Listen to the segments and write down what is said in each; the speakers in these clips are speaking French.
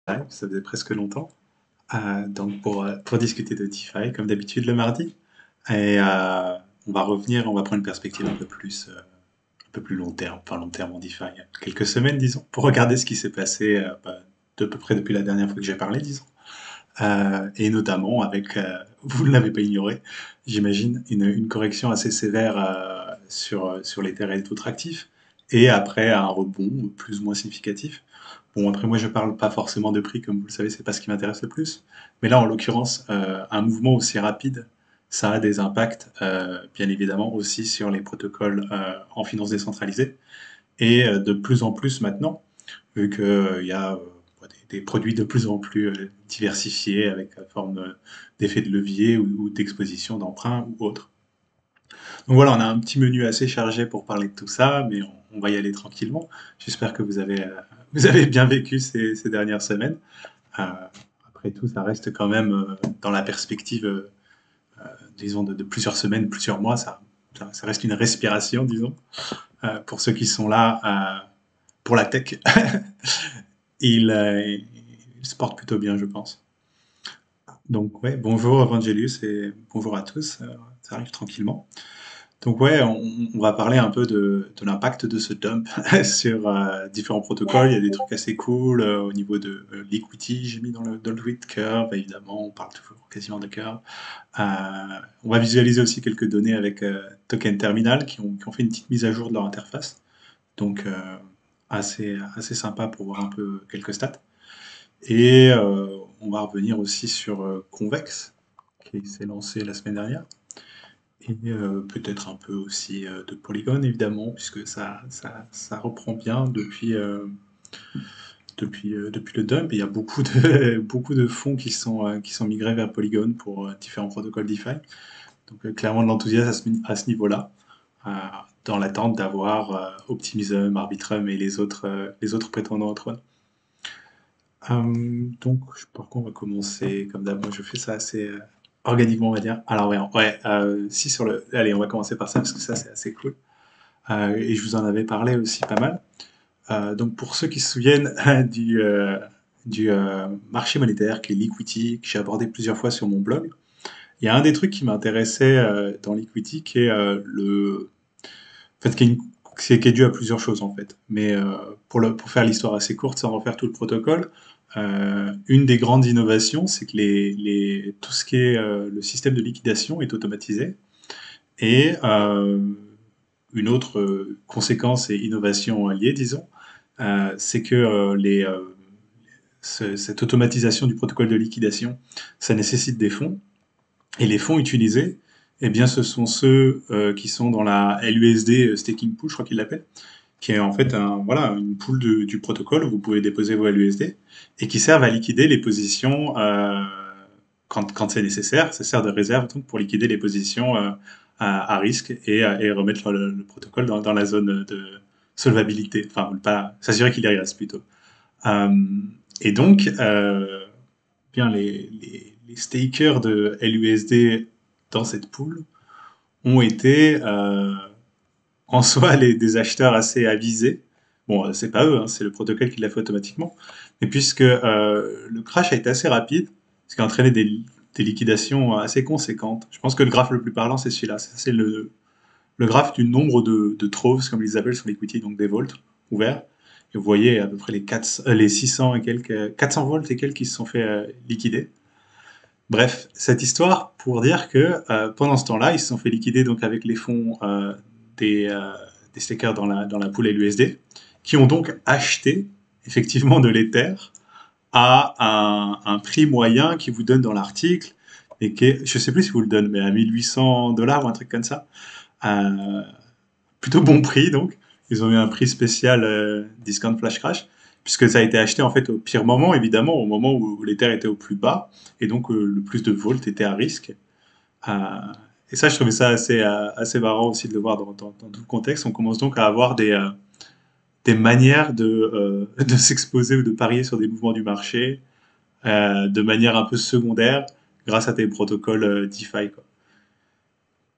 live, ça faisait presque longtemps. Donc pour discuter de DeFi, comme d'habitude le mardi. Et on va revenir, on va prendre une perspective un peu plus long terme, enfin long terme en DeFi, quelques semaines disons, pour regarder ce qui s'est passé de peu près depuis la dernière fois que j'ai parlé, disons. Et notamment avec, vous ne l'avez pas ignoré, j'imagine, une correction assez sévère sur l'Ether et d'autres actifs, et après un rebond plus ou moins significatif. Bon, après moi je parle pas forcément de prix, comme vous le savez, c'est pas ce qui m'intéresse le plus. Mais là, en l'occurrence, un mouvement aussi rapide, ça a des impacts, bien évidemment, aussi sur les protocoles en finance décentralisée. Et de plus en plus maintenant, vu qu'il y a des produits de plus en plus diversifiés avec la forme d'effet de levier ou d'exposition d'emprunt ou autre. Donc voilà, on a un petit menu assez chargé pour parler de tout ça, mais on va y aller tranquillement. J'espère que vous avez bien vécu ces dernières semaines. Euh, Après tout, ça reste quand même dans la perspective, disons, de plusieurs semaines, plusieurs mois, ça reste une respiration, disons, pour ceux qui sont là pour la tech. Il se porte plutôt bien, je pense. Donc ouais, bonjour Evangelius et bonjour à tous, ça arrive tranquillement. Donc ouais, on va parler un peu de l'impact de ce dump sur différents protocoles. Il y a des trucs assez cool au niveau de l'equity, j'ai mis dans le tweet curve, évidemment, on parle toujours quasiment de curve. Euh, on va visualiser aussi quelques données avec Token Terminal qui ont fait une petite mise à jour de leur interface. Donc assez sympa pour voir un peu quelques stats. Et on va revenir aussi sur Convex, qui s'est lancé la semaine dernière. Et peut-être un peu aussi de Polygon, évidemment, puisque ça reprend bien depuis le dump. Et il y a beaucoup beaucoup de fonds qui sont migrés vers Polygon pour différents protocoles DeFi. Donc clairement de l'enthousiasme à ce niveau-là, euh, dans l'attente d'avoir Optimism, Arbitrum et les autres prétendants au trône. Donc, par contre, on va commencer comme d'hab. Moi, je fais ça assez organiquement, on va dire. Alors, ouais, si sur le. Allez, on va commencer par ça parce que ça, c'est assez cool. Et je vous en avais parlé aussi pas mal. Donc, pour ceux qui se souviennent du marché monétaire, qui est l'equity, que j'ai abordé plusieurs fois sur mon blog, il y a un des trucs qui m'intéressait dans l'equity qui est en fait, qui est dû à plusieurs choses en fait. Mais pour faire l'histoire assez courte, sans refaire tout le protocole, une des grandes innovations, c'est que tout ce qui est le système de liquidation est automatisé. Et une autre conséquence et innovation liée, disons, c'est que cette automatisation du protocole de liquidation, ça nécessite des fonds. Et les fonds utilisés, eh bien, ce sont ceux qui sont dans la LUSD staking pool, je crois qu'ils l'appellent, qui est en fait voilà, une pool du protocole où vous pouvez déposer vos LUSD et qui servent à liquider les positions quand c'est nécessaire. Ça sert de réserve donc pour liquider les positions à risque et remettre le protocole dans la zone de solvabilité, enfin pas s'assurer qu'il y reste plutôt. Euh, et donc, bien les stakers de LUSD dans cette pool ont été en soi des acheteurs assez avisés. Bon, c'est pas eux, hein, c'est le protocole qui l'a fait automatiquement. Mais puisque le crash a été assez rapide, ce qui a entraîné des liquidations assez conséquentes. Je pense que le graphe le plus parlant, c'est celui-là. C'est le graphe du nombre de troves, comme ils appellent sur l'equity, donc des volts ouverts. Et vous voyez à peu près les 600 et quelques, 400 volts et quelques qui se sont fait liquider. Bref, cette histoire pour dire que pendant ce temps-là, ils se sont fait liquider donc avec les fonds des, euh, des stakers dans la pool LUSD, qui ont donc acheté effectivement de l'Ether à un prix moyen qui vous donne dans l'article, et qui est, je sais plus si vous le donne, mais à 1800 $ ou un truc comme ça. Euh, Plutôt bon prix donc. Ils ont eu un prix spécial discount flash crash, puisque ça a été acheté en fait au pire moment, évidemment, au moment où l'Ether était au plus bas, et donc le plus de volts était à risque. Euh, et ça, je trouvais ça assez marrant aussi de le voir dans tout le contexte. On commence donc à avoir des manières de s'exposer ou de parier sur des mouvements du marché de manière un peu secondaire grâce à des protocoles DeFi, quoi.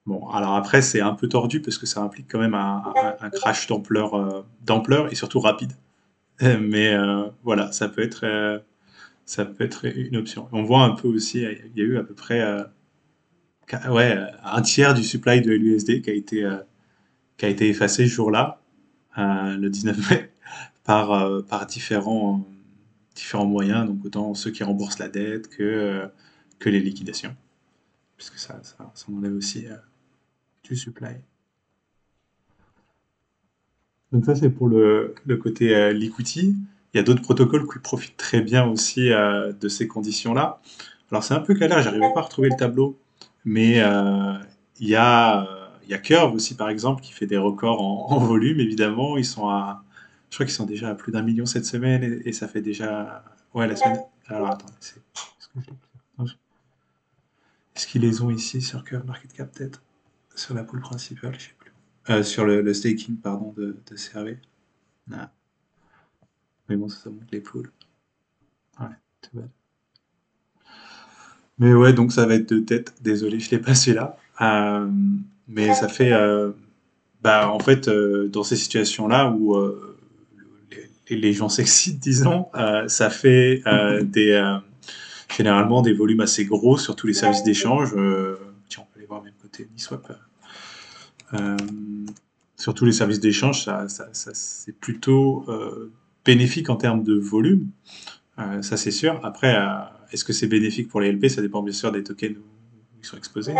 Bon, alors après, c'est un peu tordu parce que ça implique quand même un crash d'ampleur et surtout rapide. Mais voilà, ça peut être. ça peut être une option. On voit un peu aussi, il y a eu à peu près ouais, un tiers du supply de l'USD qui a été effacé ce jour-là, le 19 mai, par différents moyens, donc autant ceux qui remboursent la dette que les liquidations, puisque ça enlève aussi du supply. Donc ça, c'est pour le côté liquidity. Il y a d'autres protocoles qui profitent très bien aussi de ces conditions-là. Alors c'est un peu galère, j'arrivais pas à retrouver le tableau, mais il y a Curve aussi par exemple qui fait des records en volume évidemment. Je crois qu'ils sont déjà à plus d'1 million cette semaine et ça fait déjà, ouais la semaine. Alors attends, est-ce que je l'ai- attends, est-ce qu'ils les ont ici sur Curve Market Cap peut-être? Sur la pool principale, je sais plus. Sur le staking pardon de CRV. Ah, mais bon ça montre les pools. Ouais, tout bad. Mais ouais, donc ça va être de tête. Désolé, je l'ai pas celui-là. Mais ça fait, bah, en fait, dans ces situations-là où les gens s'excitent, disons, ça fait généralement des volumes assez gros sur tous les services d'échange. Tiens, on peut aller voir même côté Uniswap. Euh, sur tous les services d'échange, c'est plutôt bénéfique en termes de volume. Ça, c'est sûr. Après, est-ce que c'est bénéfique pour les LP? Ça dépend bien sûr des tokens où ils sont exposés.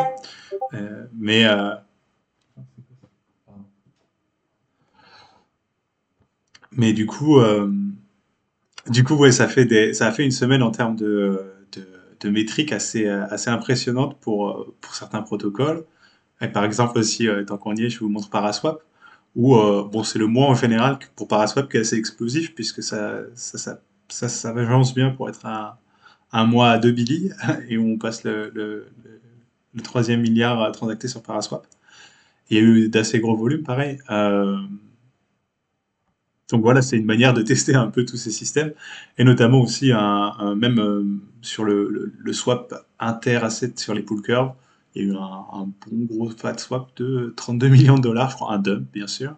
Mais du coup, ouais, ça a fait une semaine en termes de métriques assez impressionnantes pour certains protocoles. Et par exemple aussi, tant qu'on y est, je vous montre Paraswap, où bon, c'est le mois en général pour Paraswap qui est assez explosif, puisque ça avance bien pour être un mois à 2 billy, et où on passe le troisième milliard à transacter sur Paraswap. Il y a eu d'assez gros volumes, pareil. Donc voilà, c'est une manière de tester un peu tous ces systèmes, et notamment aussi même sur le swap inter-asset sur les pool curves, il y a eu un bon gros fat swap de 32 millions de dollars, je crois, un dump bien sûr,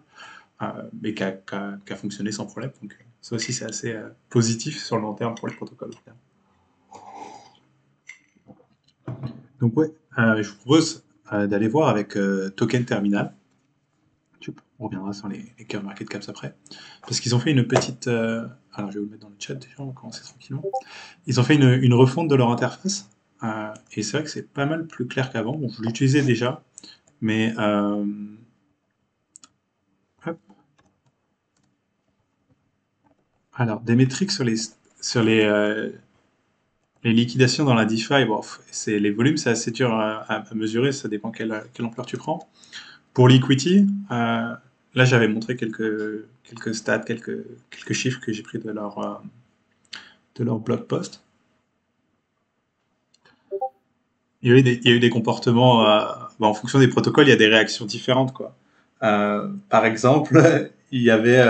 mais qui a fonctionné sans problème. Donc ça aussi c'est assez positif sur le long terme pour les protocoles. Donc ouais, je vous propose d'aller voir avec Token Terminal. On reviendra sur les curve market caps après. Parce qu'ils ont fait une petite. Alors, je vais vous le mettre dans le chat déjà, on va commencer tranquillement. Ils ont fait une refonte de leur interface. Et c'est vrai que c'est pas mal plus clair qu'avant. Bon, je l'utilisais déjà, mais. Hop. Alors, des métriques sur les liquidations dans la DeFi, bon, les volumes, c'est assez dur à mesurer, ça dépend quelle ampleur tu prends. Pour l'equity, là j'avais montré quelques stats, quelques chiffres que j'ai pris de leur blog post. Il y a eu des comportements, bah, en fonction des protocoles, il y a des réactions différentes, quoi. Par exemple, il y avait,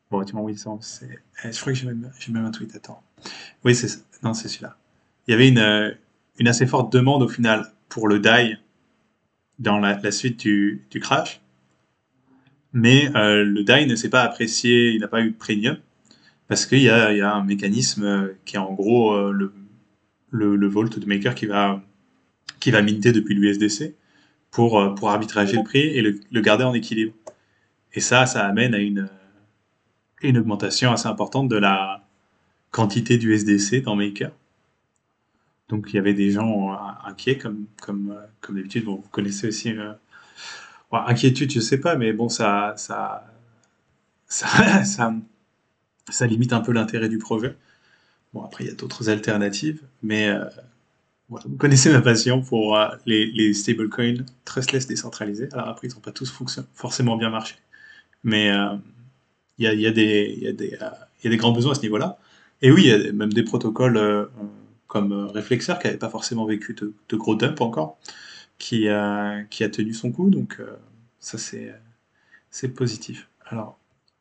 bon, tu m'as envoyé ça, je crois que j'ai même un tweet, attends. Oui, non, c'est celui-là. Il y avait une assez forte demande au final pour le DAI dans la suite du crash, mais le DAI ne s'est pas apprécié, il n'a pas eu de premium, parce qu'il y a un mécanisme qui est en gros le vault de maker qui va minter depuis l'USDC pour arbitrager le prix et le garder en équilibre. Et ça amène à une augmentation assez importante de la quantité d'USDC dans Maker. Donc il y avait des gens inquiets, comme d'habitude. Bon, vous connaissez aussi. Bon, inquiétude, je sais pas, mais bon, ça, ça limite un peu l'intérêt du projet. Bon, après, il y a d'autres alternatives, mais voilà, vous connaissez ma passion pour les stablecoins trustless décentralisés. Alors après, ils n'ont pas tous forcément bien marché, mais il y a des grands besoins à ce niveau-là. Et oui, il y a même des protocoles comme Reflexer qui n'avait pas forcément vécu de gros dumps encore, qui a tenu son coup. Donc ça, c'est positif. Alors,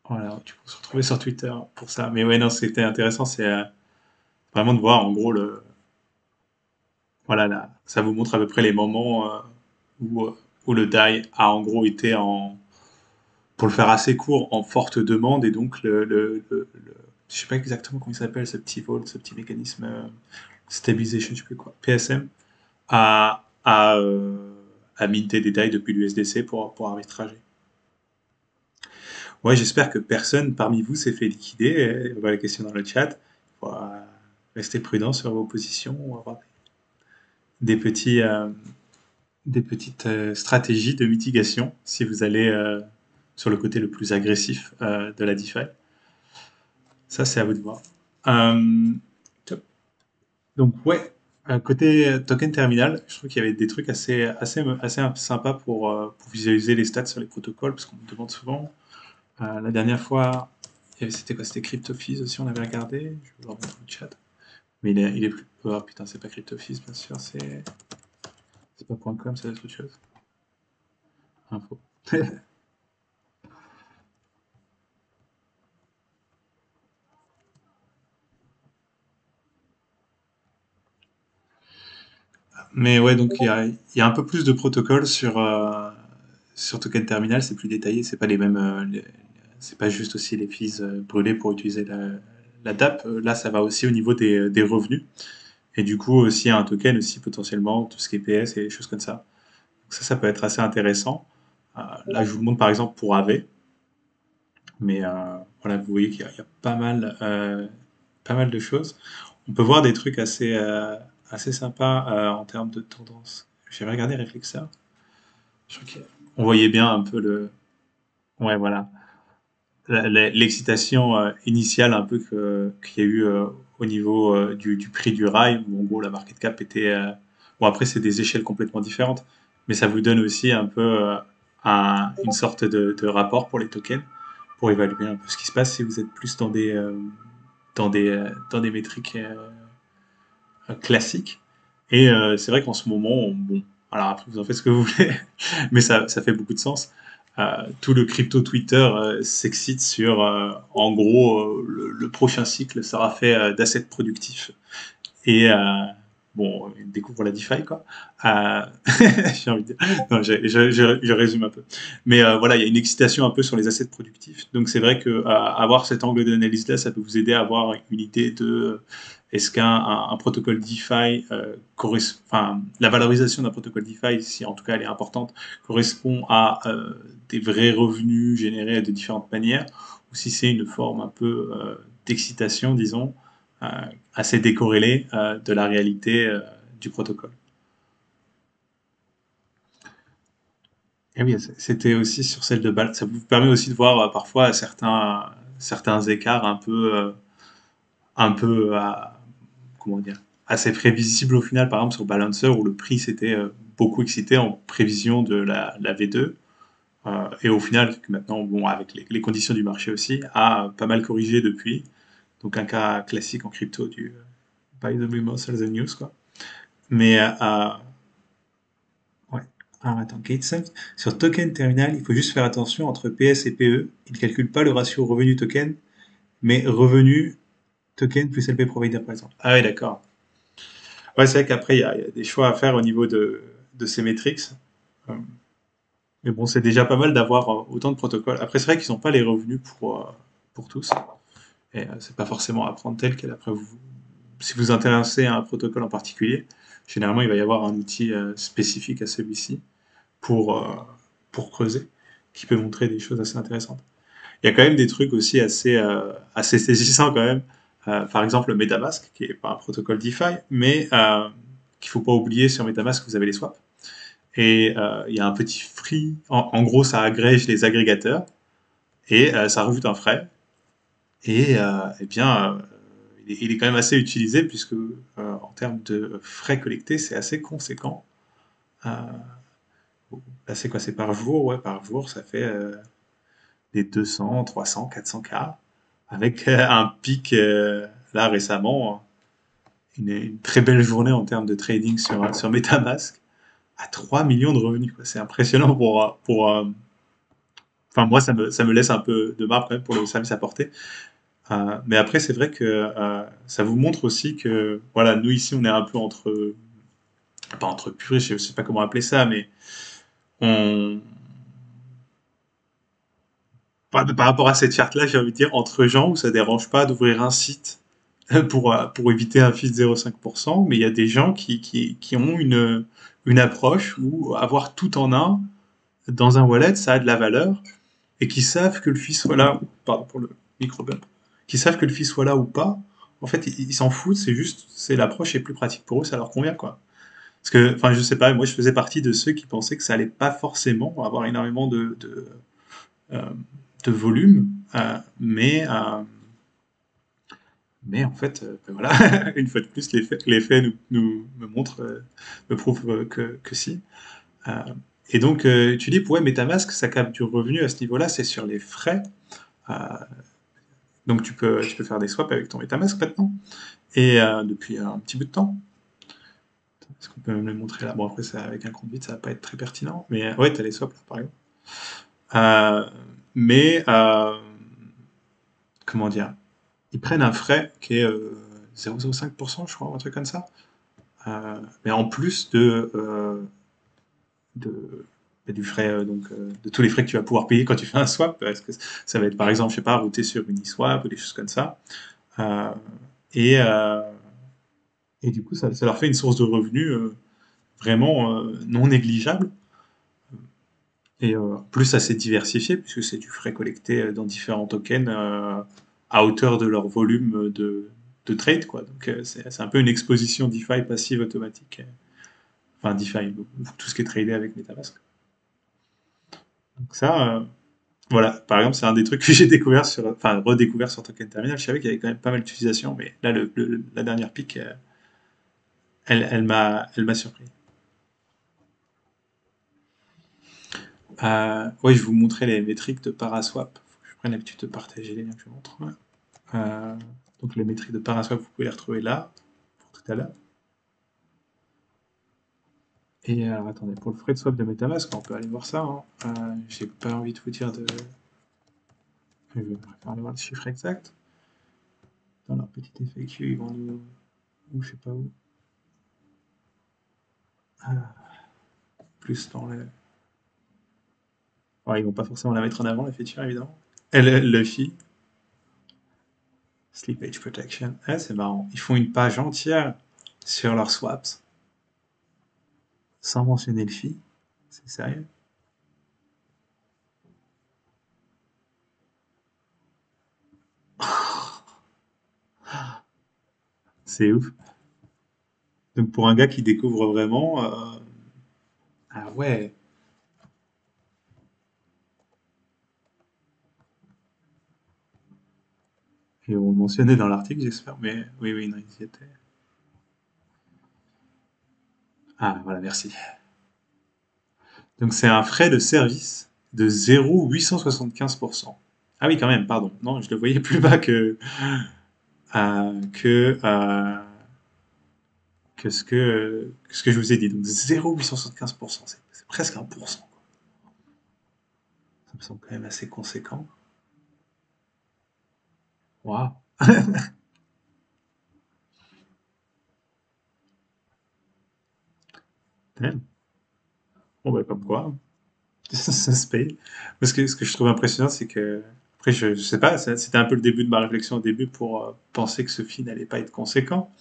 voilà, tu peux se retrouver sur Twitter pour ça. Mais ouais, non, c'était intéressant, c'est vraiment de voir en gros voilà, là, ça vous montre à peu près les moments où le DAI a en gros été pour le faire assez court, en forte demande, et donc je sais pas exactement comment il s'appelle, ce petit vault, ce petit mécanisme stabilization, je sais plus quoi, PSM, à minter des tailles depuis l'USDC pour arbitrager. Ouais, j'espère que personne parmi vous s'est fait liquider. On voit la question dans le chat. Faut, rester prudent sur vos positions. On va avoir des petits, des petites stratégies de mitigation si vous allez sur le côté le plus agressif de la DeFi. Ça, c'est à vous de voir. Euh, top. Donc, ouais, côté token terminal, je trouve qu'il y avait des trucs assez sympas pour visualiser les stats sur les protocoles, parce qu'on me demande souvent. La dernière fois, c'était quoi? C'était CryptoFees aussi, on avait regardé. Je vais voir dans le chat. Mais il est plus. Oh putain, c'est pas CryptoFees, bien sûr, c'est pas .com, c'est autre chose. Info. Mais ouais, donc il y a un peu plus de protocoles sur Token Terminal, c'est plus détaillé, c'est pas les mêmes, c'est pas juste aussi les fees brûlées pour utiliser la DApp. Là, ça va aussi au niveau des revenus. Et du coup, aussi un token aussi potentiellement, tout ce qui est PS et des choses comme ça. Donc ça peut être assez intéressant. Là, je vous le montre par exemple pour AV. Mais voilà, vous voyez qu'il y a pas mal de choses. On peut voir des trucs assez sympas en termes de tendance. J'avais regardé Reflexer. Je crois qu'on voyait bien un peu le. Ouais, voilà. L'excitation initiale un peu qu'il y a eu au niveau du prix du rail, où en gros la market cap était. Bon, après, c'est des échelles complètement différentes, mais ça vous donne aussi un peu une sorte de rapport pour les tokens, pour évaluer un peu ce qui se passe si vous êtes plus dans des métriques classiques. Et c'est vrai qu'en ce moment, bon, alors après vous en faites ce que vous voulez, mais ça fait beaucoup de sens. Tout le crypto Twitter s'excite sur, en gros, le prochain cycle sera fait d'assets productifs. Et bon, il découvre la DeFi, quoi. J'ai envie de dire. Non, je résume un peu. Mais voilà, il y a une excitation un peu sur les assets productifs. Donc c'est vrai que avoir cet angle d'analyse-là, ça peut vous aider à avoir une idée de est-ce qu'un protocole DeFi correspond, enfin, la valorisation d'un protocole DeFi, si en tout cas elle est importante, correspond à des vrais revenus générés de différentes manières, ou si c'est une forme un peu d'excitation, disons, euh, assez décorrélée de la réalité du protocole. Et oui, c'était aussi sur celle de Balt. Ça vous permet aussi de voir parfois certains écarts un peu comment dire, assez prévisibles au final. Par exemple, sur Balancer, où le prix s'était beaucoup excité en prévision de la V2. Et au final, maintenant, bon, avec les conditions du marché aussi, a pas mal corrigé depuis. Donc un cas classique en crypto du buy the rumor, sell the news, quoi. Mais ouais. Alors attends, Gatesense. Sur Token Terminal, il faut juste faire attention entre PS et PE. Il ne calcule pas le ratio revenu token, mais revenu token plus LP provider par exemple. Ah ouais, d'accord. Ouais, c'est vrai qu'après, il y a des choix à faire au niveau de ces métriques. Euh, mais bon, c'est déjà pas mal d'avoir autant de protocoles. Après, c'est vrai qu'ils n'ont pas les revenus pour tous. Et c'est pas forcément à prendre tel quel. Après, si vous vous intéressez à un protocole en particulier, généralement, il va y avoir un outil spécifique à celui-ci pour, euh, pour creuser, qui peut montrer des choses assez intéressantes. Il y a quand même des trucs aussi assez saisissants quand même. Par exemple, le MetaMask, qui n'est pas un protocole DeFi, mais qu'il ne faut pas oublier sur MetaMask, vous avez les swaps. Et il y a un petit free. En gros, ça agrège les agrégateurs et ça rajoute un frais. Et eh bien, il est quand même assez utilisé puisque en termes de frais collectés, c'est assez conséquent. Euh, Là, c'est quoi? C'est par jour? Ouais, par jour, ça fait des 200, 300, 400 k, avec un pic là récemment, une très belle journée en termes de trading sur MetaMask, à 3 millions de revenus, quoi. C'est impressionnant enfin moi ça me laisse un peu de marbre quand même pour le service apporté. Mais après c'est vrai que ça vous montre aussi que voilà, nous ici on est un peu pas entre purés, je sais pas comment appeler ça, mais on par rapport à cette charte-là, j'ai envie de dire, entre gens où ça dérange pas d'ouvrir un site pour éviter un fee de 0,5%, mais il y a des gens qui ont une approche où avoir tout en un dans un wallet, ça a de la valeur, et qui savent que le fee soit là, pardon pour le micro-bump, qui savent que le fee soit là ou pas, en fait, ils s'en foutent, c'est juste, c'est l'approche est plus pratique pour eux, ça leur convient, quoi. Parce que, enfin, je sais pas, moi je faisais partie de ceux qui pensaient que ça allait pas forcément avoir énormément euh, de volume, mais en fait, ben voilà, une fois de plus, les faits me montrent, me prouvent que si. Euh, et donc, tu dis, ouais, MetaMask, ça capte du revenu à ce niveau-là, c'est sur les frais. Euh, donc, tu peux faire des swaps avec ton MetaMask maintenant, et depuis un petit bout de temps. Est-ce qu'on peut même les montrer là? Bon, après, ça, avec un compte vide, ça va pas être très pertinent, mais ouais, tu as les swaps là, par exemple. Euh, mais, comment dire, ils prennent un frais qui est 0,05%, je crois, un truc comme ça. Mais en plus de, du frais, de tous les frais que tu vas pouvoir payer quand tu fais un swap, parce que ça va être par exemple, je sais pas, routé sur Uniswap ou des choses comme ça. Euh, et, euh, et du coup, ça leur fait une source de revenus vraiment non négligeable. Et plus assez diversifié, puisque c'est du frais collecté dans différents tokens à hauteur de leur volume de trade, quoi. Donc c'est un peu une exposition DeFi passive automatique. Enfin, DeFi, tout ce qui est tradé avec MetaMask. Donc ça, voilà, par exemple, c'est un des trucs que j'ai découvert enfin, redécouvert sur Token Terminal. Je savais qu'il y avait quand même pas mal d'utilisation, mais là, la dernière pique, elle m'a surpris. Oui, je vais vous montrer les métriques de Paraswap. Faut que je prenne l'habitude de partager les liens que je montre. Ouais. Euh, donc les métriques de Paraswap, vous pouvez les retrouver là, pour tout à l'heure. Et alors, attendez, pour le frais de swap de MetaMask, on peut aller voir ça. Hein. J'ai pas envie de vous dire de. Je préfère aller voir le chiffre exact. Dans leur petit FAQ, ils vont nous. Ou je sais pas où. Ah, plus dans le. Ouais, ils vont pas forcément la mettre en avant, la feature, évidemment. Et le FI, Sleep Age Protection. Ah, c'est marrant. Ils font une page entière sur leurs swaps, sans mentionner le FI. C'est sérieux. C'est ouf. Donc pour un gars qui découvre vraiment, ah ouais, et on le mentionnait dans l'article, j'espère, mais oui, oui, non, ils y étaient. Ah, voilà, merci. Donc c'est un frais de service de 0,875%. Ah oui, quand même, pardon. Non, je le voyais plus bas euh, que, euh, que ce que je vous ai dit. Donc 0,875%, c'est presque 1%. Ça me semble quand même assez conséquent. Waouh. Damn. Bon, bah, comme quoi, ça se paye. Parce que ce que je trouve impressionnant, c'est que, après, je sais pas, c'était un peu le début de ma réflexion au début pour penser que ce fee n'allait pas être conséquent.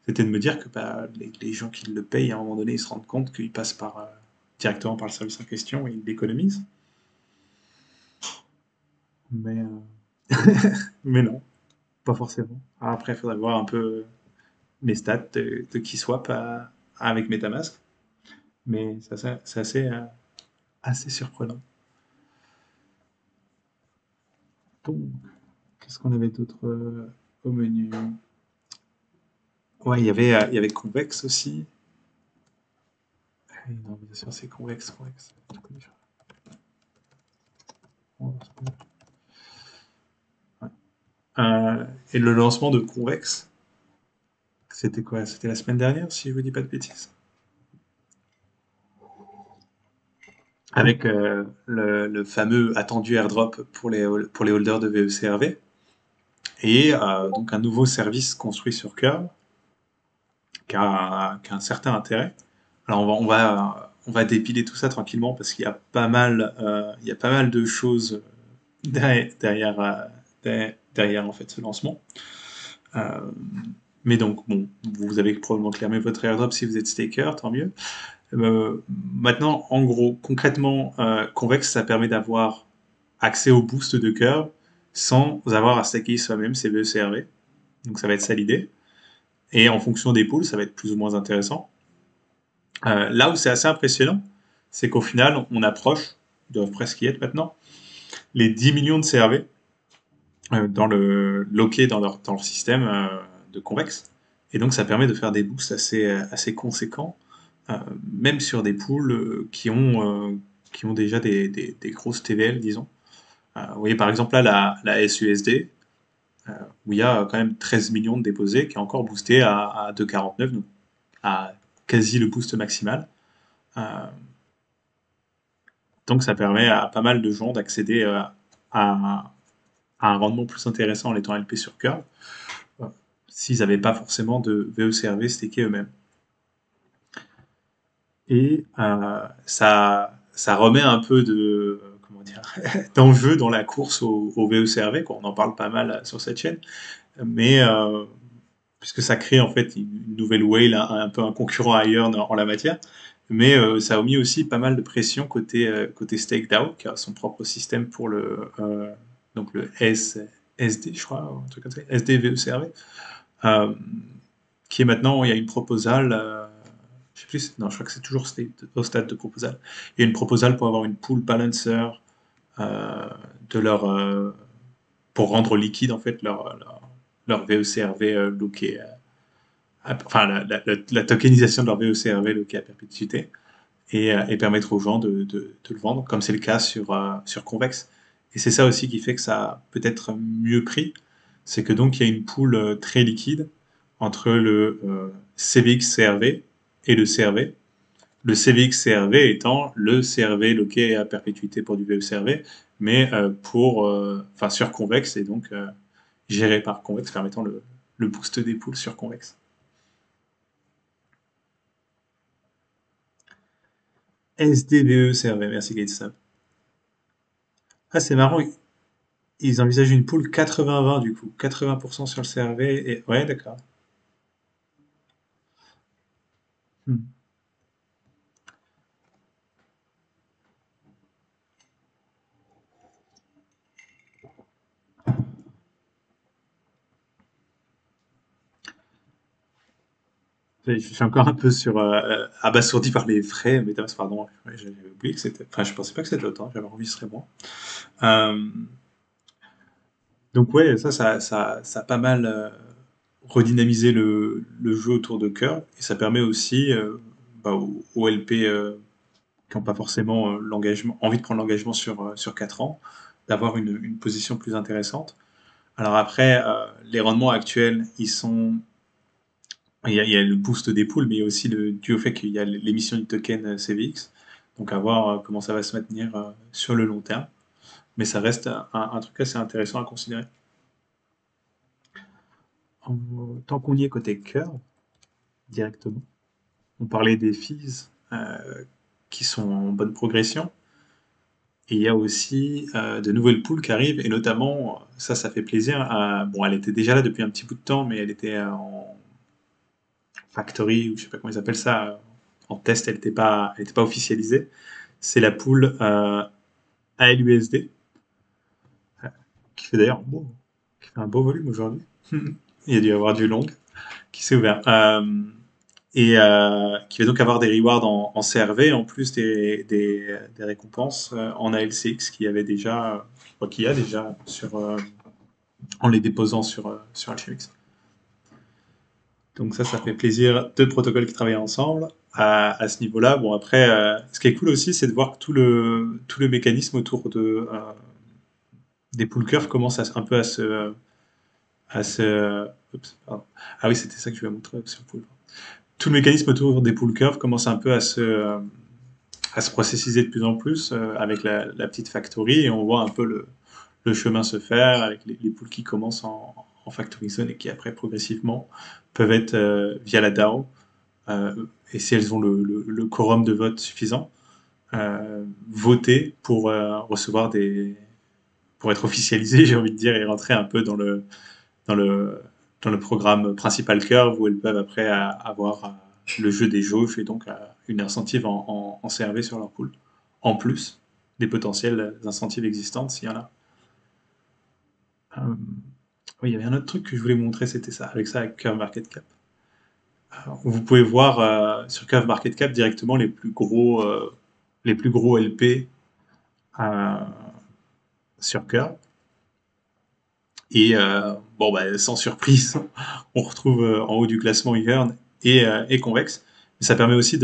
C'était de me dire que bah, les gens qui le payent, à un moment donné, ils se rendent compte qu'ils passent directement par le service en question et ils l'économisent. Mais, mais non, pas forcément. Alors après, il faudrait voir un peu mes stats de qui swap avec MetaMask. Mais c'est assez surprenant. Donc, qu'est-ce qu'on avait d'autre au menu? Ouais, il y avait Convex aussi. Non, bien sûr, c'est Convex, Convex. Ouais. Et le lancement de Convex, c'était quoi? C'était la semaine dernière, si je vous dis pas de bêtises. Avec le fameux attendu airdrop pour les holders de VECRV. Et donc un nouveau service construit sur Curve qui a un certain intérêt. Alors on va dépiler tout ça tranquillement parce qu'il y a pas mal, il y a pas mal de choses derrière, derrière, en fait ce lancement. Euh, mais donc, bon, vous avez probablement clamé votre airdrop si vous êtes staker, tant mieux. Maintenant, en gros, concrètement, Convex, ça permet d'avoir accès au boost de Curve sans avoir à stacker soi-même ses VECRV. Donc ça va être ça l'idée. Et en fonction des pools, ça va être plus ou moins intéressant. Là où c'est assez impressionnant, c'est qu'au final, on approche, doivent presque y être maintenant, les 10 millions de CRV loqués dans leur système de Convex. Et donc ça permet de faire des boosts assez conséquents, euh, même sur des pools qui ont déjà des grosses TVL, disons. Vous voyez par exemple là la SUSD, où il y a quand même 13 millions de déposés, qui est encore boosté à 2,49, donc à quasi le boost maximal. Euh, donc ça permet à pas mal de gens d'accéder à, à un rendement plus intéressant en étant LP sur Curve, s'ils n'avaient pas forcément de VECRV stacké eux-mêmes. Et ça remet un peu de comment dire d'enjeu dans la course au VECRV, quoi. On en parle pas mal sur cette chaîne, mais puisque ça crée en fait une nouvelle whale, un peu un concurrent ailleurs en la matière. Mais ça a mis aussi pas mal de pression côté StakeDAO, qui a son propre système pour donc le SD, je crois, un truc comme ça, SDVECRV, euh, qui est maintenant, il y a une proposal, je sais plus, non, je crois que c'est toujours au stade de proposal. Il y a une proposal pour avoir une pool balancer euh, de pour rendre liquide en fait leur VECRV loqué, enfin la tokenisation de leur VECRV loqué à perpétuité et permettre aux gens de le vendre, comme c'est le cas sur Convex. Et c'est ça aussi qui fait que ça a peut-être mieux pris, c'est que donc il y a une pool très liquide entre le CVX CRV et le CRV. Le CVX CRV étant le CRV loqué à perpétuité pour du VECRV, mais enfin sur Convex et donc géré par Convex, permettant le boost des pools sur Convex. SDVE CRV, merci Gatestab. Ah, c'est marrant, ils envisagent une pool 80-20 du coup. 80% sur le CRV et... Ouais, d'accord. Hmm. Je suis encore un peu abasourdi par les frais, mais pardon, ouais, j'avais oublié que c'était... Enfin, je pensais pas que c'était autant, j'avais enregistré moins. Euh, donc ouais, ça a pas mal redynamisé le jeu autour de Curve, et ça permet aussi aux LP qui n'ont pas forcément envie de prendre l'engagement sur 4 ans, d'avoir une position plus intéressante. Alors après, les rendements actuels, il y a le boost des poules, mais il y a aussi dû au fait qu'il y a l'émission du token CVX. Donc à voir comment ça va se maintenir sur le long terme. Mais ça reste un truc assez intéressant à considérer. Tant qu'on y est côté cœur, directement, on parlait des fees qui sont en bonne progression. Et il y a aussi de nouvelles poules qui arrivent, et notamment, ça fait plaisir. Bon, elle était déjà là depuis un petit bout de temps, mais elle était en factory, ou je sais pas comment ils appellent ça, en test, elle était pas officialisée. C'est la pool ALUSD, qui fait d'ailleurs qui fait un beau volume aujourd'hui. Il y a dû y avoir du long qui s'est ouvert. Qui va donc avoir des rewards en CRV, en plus des récompenses en ALCX qu'il y avait déjà, qu'il y a déjà en les déposant sur Alchemix. Donc ça fait plaisir. Deux protocoles qui travaillent ensemble à ce niveau-là. Bon après, ce qui est cool aussi, c'est de voir que tout le mécanisme autour des pool curves commence un peu à se. Oups, pardon. Ah oui, c'était ça que je voulais montrer sur pool. Tout le mécanisme autour des pool curves commence un peu à se processiser de plus en plus avec la petite factory, et on voit un peu le chemin se faire avec les pools qui commencent en factory zone et qui après progressivement peuvent être via la DAO, et si elles ont le quorum de vote suffisant, voter pour recevoir pour être officialisées, j'ai envie de dire, et rentrer un peu dans le, dans le programme principal Curve où elles peuvent après avoir le jeu des jauges et donc une incentive en CRV sur leur pool, en plus des potentielles incentives existantes s'il y en a. Euh, oui, il y avait un autre truc que je voulais montrer, c'était ça, avec ça, avec Curve Market Cap. Vous pouvez voir sur Curve Market Cap directement les plus gros LP euh, sur Curve. Et bon, bah, sans surprise, on retrouve en haut du classement Yearn et Convex. Mais ça permet aussi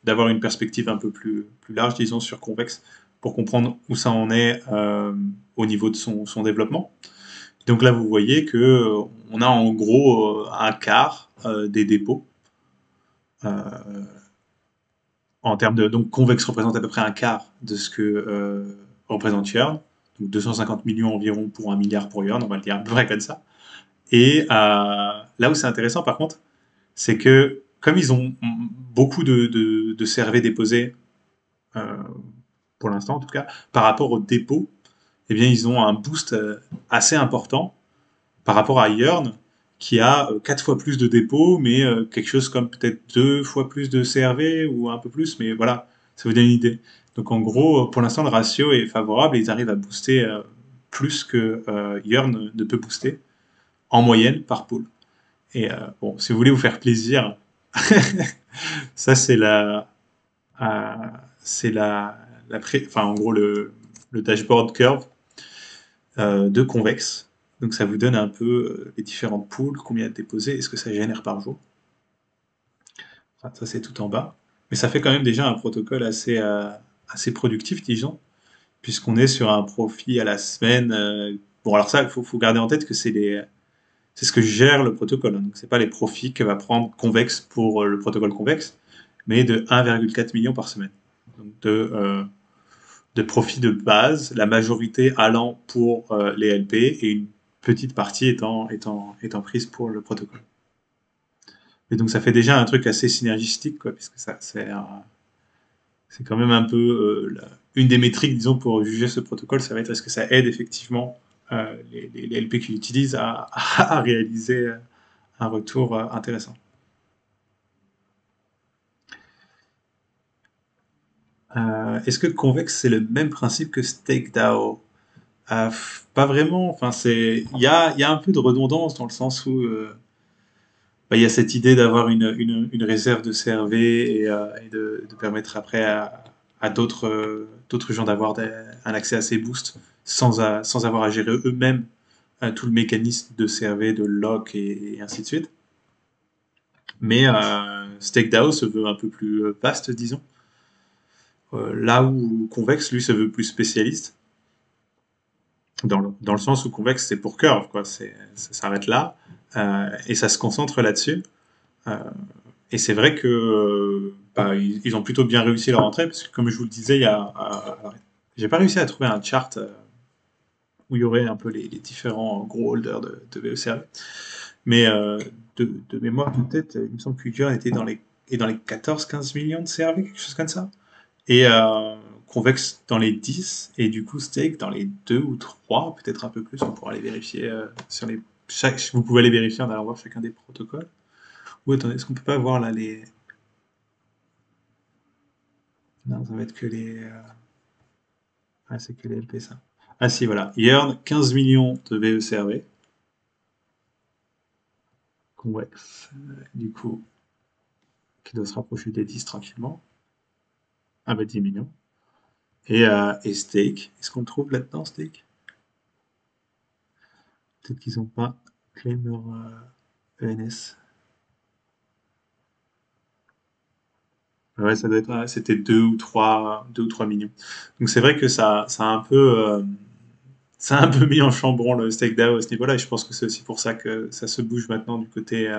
d'avoir une perspective un peu plus large, disons, sur Convex, pour comprendre où ça en est au niveau de son développement. Donc là, vous voyez que on a en gros un quart des dépôts. En termes de, donc Convex représente à peu près un quart de ce que représente Yearn. Donc 250 millions environ pour 1 milliard pour Yearn, on va le dire à peu près comme ça. Et là où c'est intéressant, par contre, c'est que comme ils ont beaucoup de CRV déposés, euh, pour l'instant en tout cas, par rapport au dépôt, eh bien, ils ont un boost assez important par rapport à Yearn, qui a 4 fois plus de dépôts, mais quelque chose comme peut-être 2 fois plus de CRV ou un peu plus, mais voilà, ça vous donne une idée. Donc en gros, pour l'instant, le ratio est favorable et ils arrivent à booster plus que Yearn ne peut booster en moyenne par pool. Et bon, si vous voulez vous faire plaisir, ça euh, c'est enfin en gros le dashboard curve de Convex. Donc ça vous donne un peu les différentes pools, combien de déposés, et ce que ça génère par jour. Enfin, ça c'est tout en bas. Mais ça fait quand même déjà un protocole assez productif, disons, puisqu'on est sur un profit à la semaine. Bon alors ça, faut garder en tête que c'est ce que gère le protocole, hein. Donc c'est pas les profits que va prendre Convex pour le protocole Convex, mais de 1,4 million par semaine. Donc de profits de base, la majorité allant pour les LP et une petite partie étant prise pour le protocole. Et donc ça fait déjà un truc assez synergistique, quoi, puisque ça c'est quand même un peu une des métriques, disons, pour juger ce protocole, ça va être est-ce que ça aide effectivement les LP qui l'utilisent à réaliser un retour intéressant. Est-ce que Convex c'est le même principe que StakeDAO? Pas vraiment. Enfin, il y a un peu de redondance dans le sens où bah, il y a cette idée d'avoir une réserve de CRV et de permettre après à d'autres gens d'avoir un accès à ces boosts sans avoir à gérer eux-mêmes tout le mécanisme de CRV, de lock et ainsi de suite. Mais StakeDAO se veut un peu plus vaste, disons. Là où Convex, lui, se veut plus spécialiste. Dans le sens où Convex, c'est pour Curve, quoi. Ça s'arrête là. Et ça se concentre là-dessus. Euh, et c'est vrai que bah, ils ont plutôt bien réussi leur entrée, parce que comme je vous le disais, j'ai pas réussi à trouver un chart où il y aurait un peu les différents gros holders de VECRV. Mais de mémoire de tête, il me semble que Uger est dans les 14-15 millions de CRV, quelque chose comme ça. Et Convex dans les 10, et du coup Stake dans les 2 ou 3, peut-être un peu plus, on pourra les vérifier vous pouvez aller vérifier en allant voir chacun des protocoles. Ou attendez, est-ce qu'on peut pas voir là les... Non, ça va être que les... Ah, c'est que les LP ça. Ah si, voilà. Yearn, 15 millions de VECRV. Convex, du coup, qui doit se rapprocher des 10 tranquillement. Ah bah 10 millions. Et Stake, est-ce qu'on le trouve là-dedans, Stake? Peut-être qu'ils n'ont pas claim leur ENS. Ouais, ça doit être, c'était 2 ou 3 millions. Donc c'est vrai que ça a un peu mis en chambron le stake DAO à ce niveau-là, et je pense que c'est aussi pour ça que ça se bouge maintenant du côté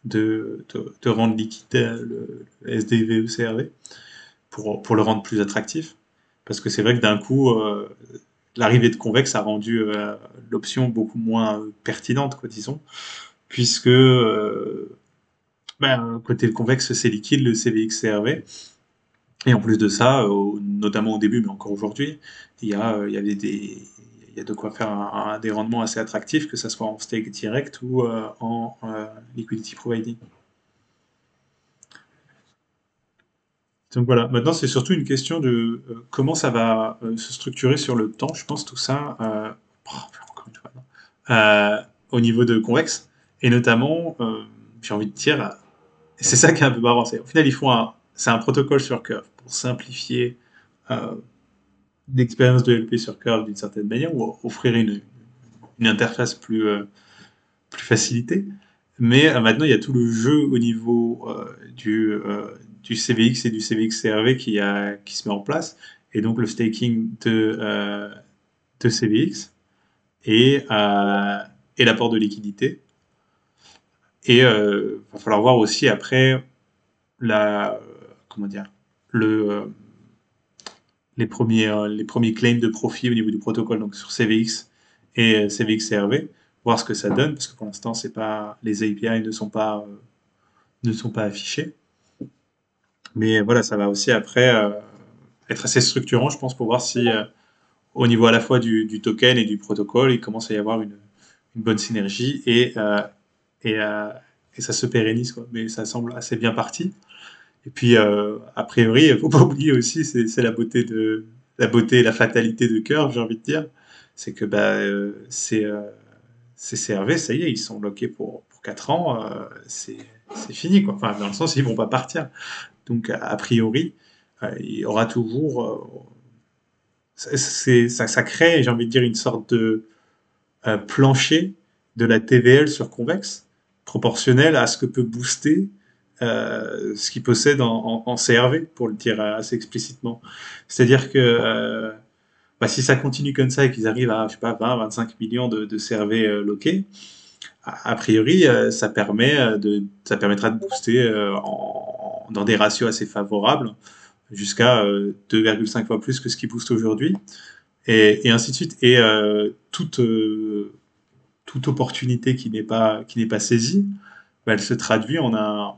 de rendre liquide le SDV ou CRV pour le rendre plus attractif. Parce que c'est vrai que d'un coup, l'arrivée de Convex a rendu l'option beaucoup moins pertinente, quoi, disons, puisque ben, côté Convex, c'est liquide, le CVX CRV, Et en plus de ça, notamment au début, mais encore aujourd'hui, il y avait il y a de quoi faire des rendements assez attractifs, que ça soit en stake direct ou en liquidity providing. Donc voilà, maintenant c'est surtout une question de comment ça va se structurer sur le temps, je pense, tout ça, encore une fois, non. Au niveau de Convex, et notamment, j'ai envie de dire, et c'est ça qui est un peu marrant, c'est au final c'est un protocole sur Curve pour simplifier euh, l'expérience de LP sur Curve d'une certaine manière, ou offrir une interface plus facilitée. Mais maintenant, il y a tout le jeu au niveau du CVX et du CVX-CRV qui se met en place. Et donc le staking de CVX et l'apport de liquidité. Et va falloir voir aussi après comment dire, le, euh, les premiers claims de profit au niveau du protocole, donc sur CVX et CVX-CRV, voir ce que ça donne, parce que pour l'instant, c'est pas, les API ne sont pas affichés. Mais voilà, ça va aussi après être assez structurant, je pense, pour voir si au niveau à la fois du token et du protocole, il commence à y avoir une bonne synergie et, euh, et ça se pérennise, quoi. Mais ça semble assez bien parti. Et puis, a priori, il faut pas oublier aussi, c'est la beauté et la fatalité de Curve, j'ai envie de dire. C'est que bah, c'est CRV, ça y est, ils sont bloqués pour 4 ans, c'est fini, quoi. Enfin, dans le sens, ils vont pas partir. Donc, a priori, il y aura toujours. Ça crée, j'ai envie de dire, une sorte de plancher de la TVL sur Convex, proportionnel à ce que peut booster ce qu'il possède en CRV, pour le dire assez explicitement. C'est-à-dire que bah, si ça continue comme ça et qu'ils arrivent à, je sais pas, 20-25 millions de CRV loqués, a priori, ça permettra de booster dans des ratios assez favorables jusqu'à 2,5 fois plus que ce qui booste aujourd'hui, et ainsi de suite. Et toute opportunité qui n'est pas saisie, bah, elle se traduit en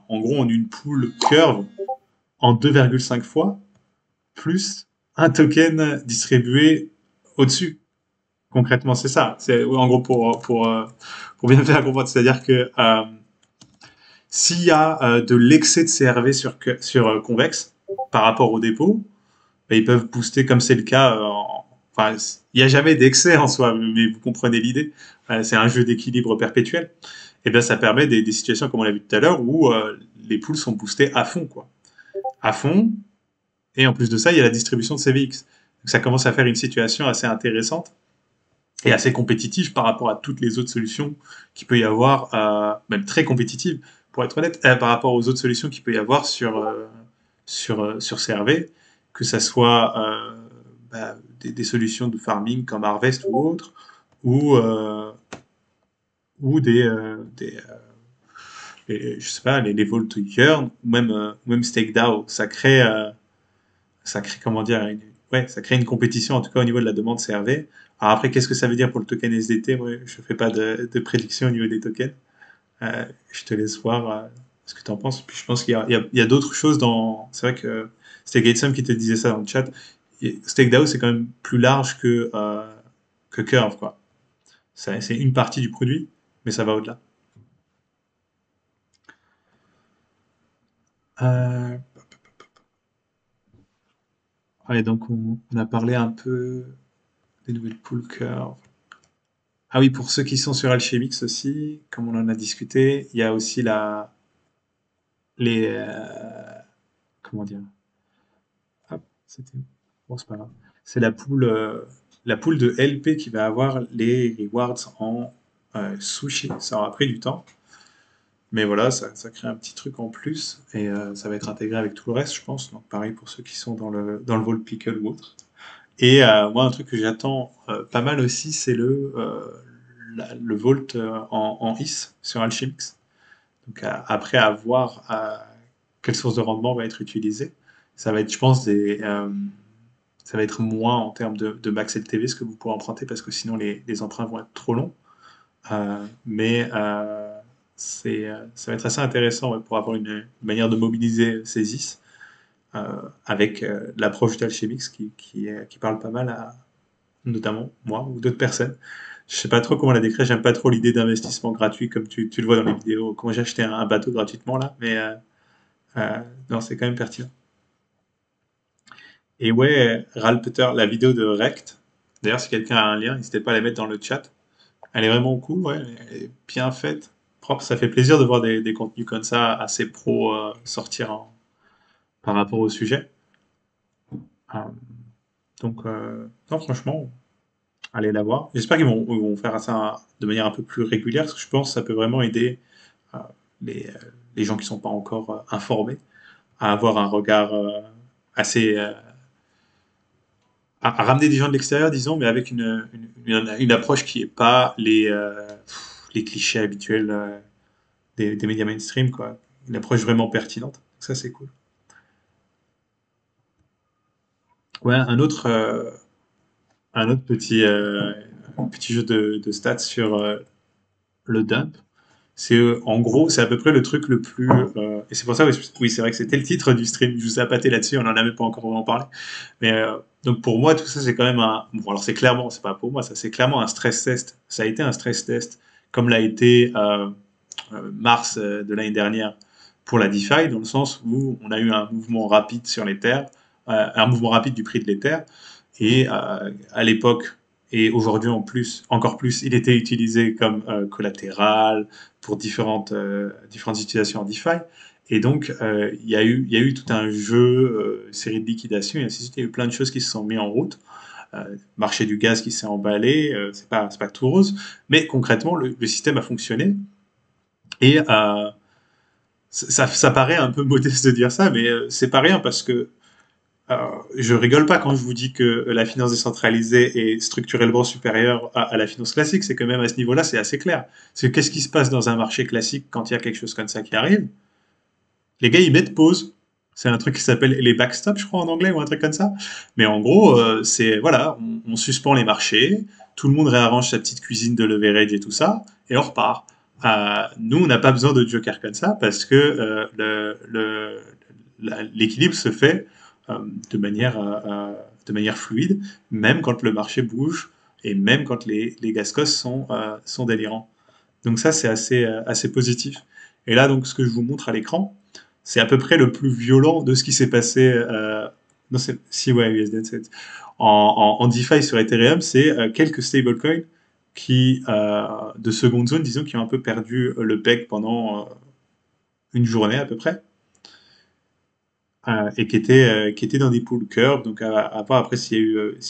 gros en une pool curve en 2,5 fois plus un token distribué au-dessus. Concrètement, c'est ça. C'est en gros pour bien faire comprendre, c'est-à-dire que s'il y a de l'excès de CRV sur Convex par rapport au dépôt, bah, ils peuvent booster comme c'est le cas. Enfin, il n'y a jamais d'excès en soi, mais vous comprenez l'idée. C'est un jeu d'équilibre perpétuel. Et bien, ça permet des situations comme on l'a vu tout à l'heure où les poules sont boostées à fond, quoi. À fond. Et en plus de ça, il y a la distribution de CVX. Donc, ça commence à faire une situation assez intéressante et assez compétitive par rapport à toutes les autres solutions qu'il peut y avoir, même très compétitive, pour être honnête, par rapport aux autres solutions qu'il peut y avoir sur CRV, que ça soit bah, des solutions de farming comme Harvest ou autres, ou, euh, ou je sais pas, les Vault Yearn, ou même StakeDAO. Ça crée, comment dire, ouais, ça crée une compétition, en tout cas au niveau de la demande CRV. Alors après, qu'est-ce que ça veut dire pour le token SDT? Moi, je fais pas de prédiction au niveau des tokens. Je te laisse voir ce que tu en penses. Puis je pense qu'il y a d'autres choses dans. C'est vrai que c'était Gatesum qui te disait ça dans le chat. StakeDAO, c'est quand même plus large que Curve, quoi. C'est une partie du produit, mais ça va au-delà. Euh, ouais, donc on a parlé un peu des nouvelles pool Curve. Ah oui, pour ceux qui sont sur Alchemix aussi, comme on en a discuté, il y a aussi les, comment dire, hop, c'était, bon, c'est pas grave. C'est la pool de LP qui va avoir les rewards en sushi. Ça aura pris du temps, mais voilà, ça crée un petit truc en plus et ça va être intégré avec tout le reste, je pense. Donc pareil pour ceux qui sont dans le Vault Pickle ou autre. Et moi, un truc que j'attends pas mal aussi, c'est le Vault en IS sur Alchemix. Donc après, à voir quelle source de rendement va être utilisée. Ça va être, je pense, ça va être moins en termes de max LTV ce que vous pourrez emprunter parce que sinon les emprunts vont être trop longs. Mais ça va être assez intéressant, ouais, pour avoir une manière de mobiliser ces IS avec l'approche d'Alchemix qui parle pas mal à notamment moi ou d'autres personnes. Je sais pas trop comment la décrire, j'aime pas trop l'idée d'investissement gratuit comme tu le vois dans les vidéos, comment j'ai acheté un bateau gratuitement là, mais non, c'est quand même pertinent. Et ouais, Ral Peter, la vidéo de Rect, d'ailleurs si quelqu'un a un lien, n'hésitez pas à la mettre dans le chat. Elle est vraiment cool, ouais, elle est bien faite, propre, ça fait plaisir de voir des contenus comme ça assez pro sortir par rapport au sujet. Euh, donc, non, franchement, allez la voir. J'espère qu'ils vont faire ça de manière un peu plus régulière, parce que je pense que ça peut vraiment aider euh, les gens qui sont pas encore informés à avoir un regard assez... à ramener des gens de l'extérieur, disons, mais avec une approche qui est pas les clichés habituels des médias mainstream, quoi. Une approche vraiment pertinente. Ça, c'est cool. Ouais, un autre petit jeu de stats sur le dump. C'est en gros, c'est à peu près le truc le plus. Et c'est pour ça, oui, oui, c'est vrai que c'était le titre du stream. Je vous ai appâté là-dessus, on en a même pas encore vraiment parlé. Mais donc pour moi, tout ça, c'est quand même un. Bon, alors c'est clairement, c'est pas pour moi, ça c'est clairement un stress test. Ça a été un stress test, comme l'a été mars de l'année dernière pour la DeFi, dans le sens où on a eu un mouvement rapide sur l'Ether, un mouvement rapide du prix de l'Ether, et à l'époque et aujourd'hui en plus, encore plus, il était utilisé comme collatéral pour différentes utilisations en DeFi. Et donc, il y a eu tout un jeu, série de liquidation, et ainsi de suite. Il y a eu plein de choses qui se sont mises en route. Marché du gaz qui s'est emballé, c'est pas tout rose, mais concrètement, le système a fonctionné. Et ça paraît un peu modeste de dire ça, mais c'est pas rien parce que je rigole pas quand je vous dis que la finance décentralisée est structurellement supérieure à la finance classique. C'est que même à ce niveau-là, c'est assez clair. C'est qu'est-ce qui se passe dans un marché classique quand il y a quelque chose comme ça qui arrive? Les gars, ils mettent pause. C'est un truc qui s'appelle les backstops, je crois, en anglais, ou un truc comme ça. Mais en gros, c'est, voilà, on suspend les marchés, tout le monde réarrange sa petite cuisine de leverage et tout ça, et on repart. Nous, on n'a pas besoin de joker comme ça parce que l'équilibre se fait euh, de manière, de manière fluide, même quand le marché bouge et même quand les gascos sont délirants. Donc ça, c'est assez positif. Et là, donc, ce que je vous montre à l'écran, c'est à peu près le plus violent de ce qui s'est passé. Non, si, ouais, USDT. En DeFi sur Ethereum, c'est quelques stablecoins de seconde zone, disons, qui ont un peu perdu le peg pendant une journée à peu près, et qui étaient dans des pool curves. Donc, à voir après s'il y a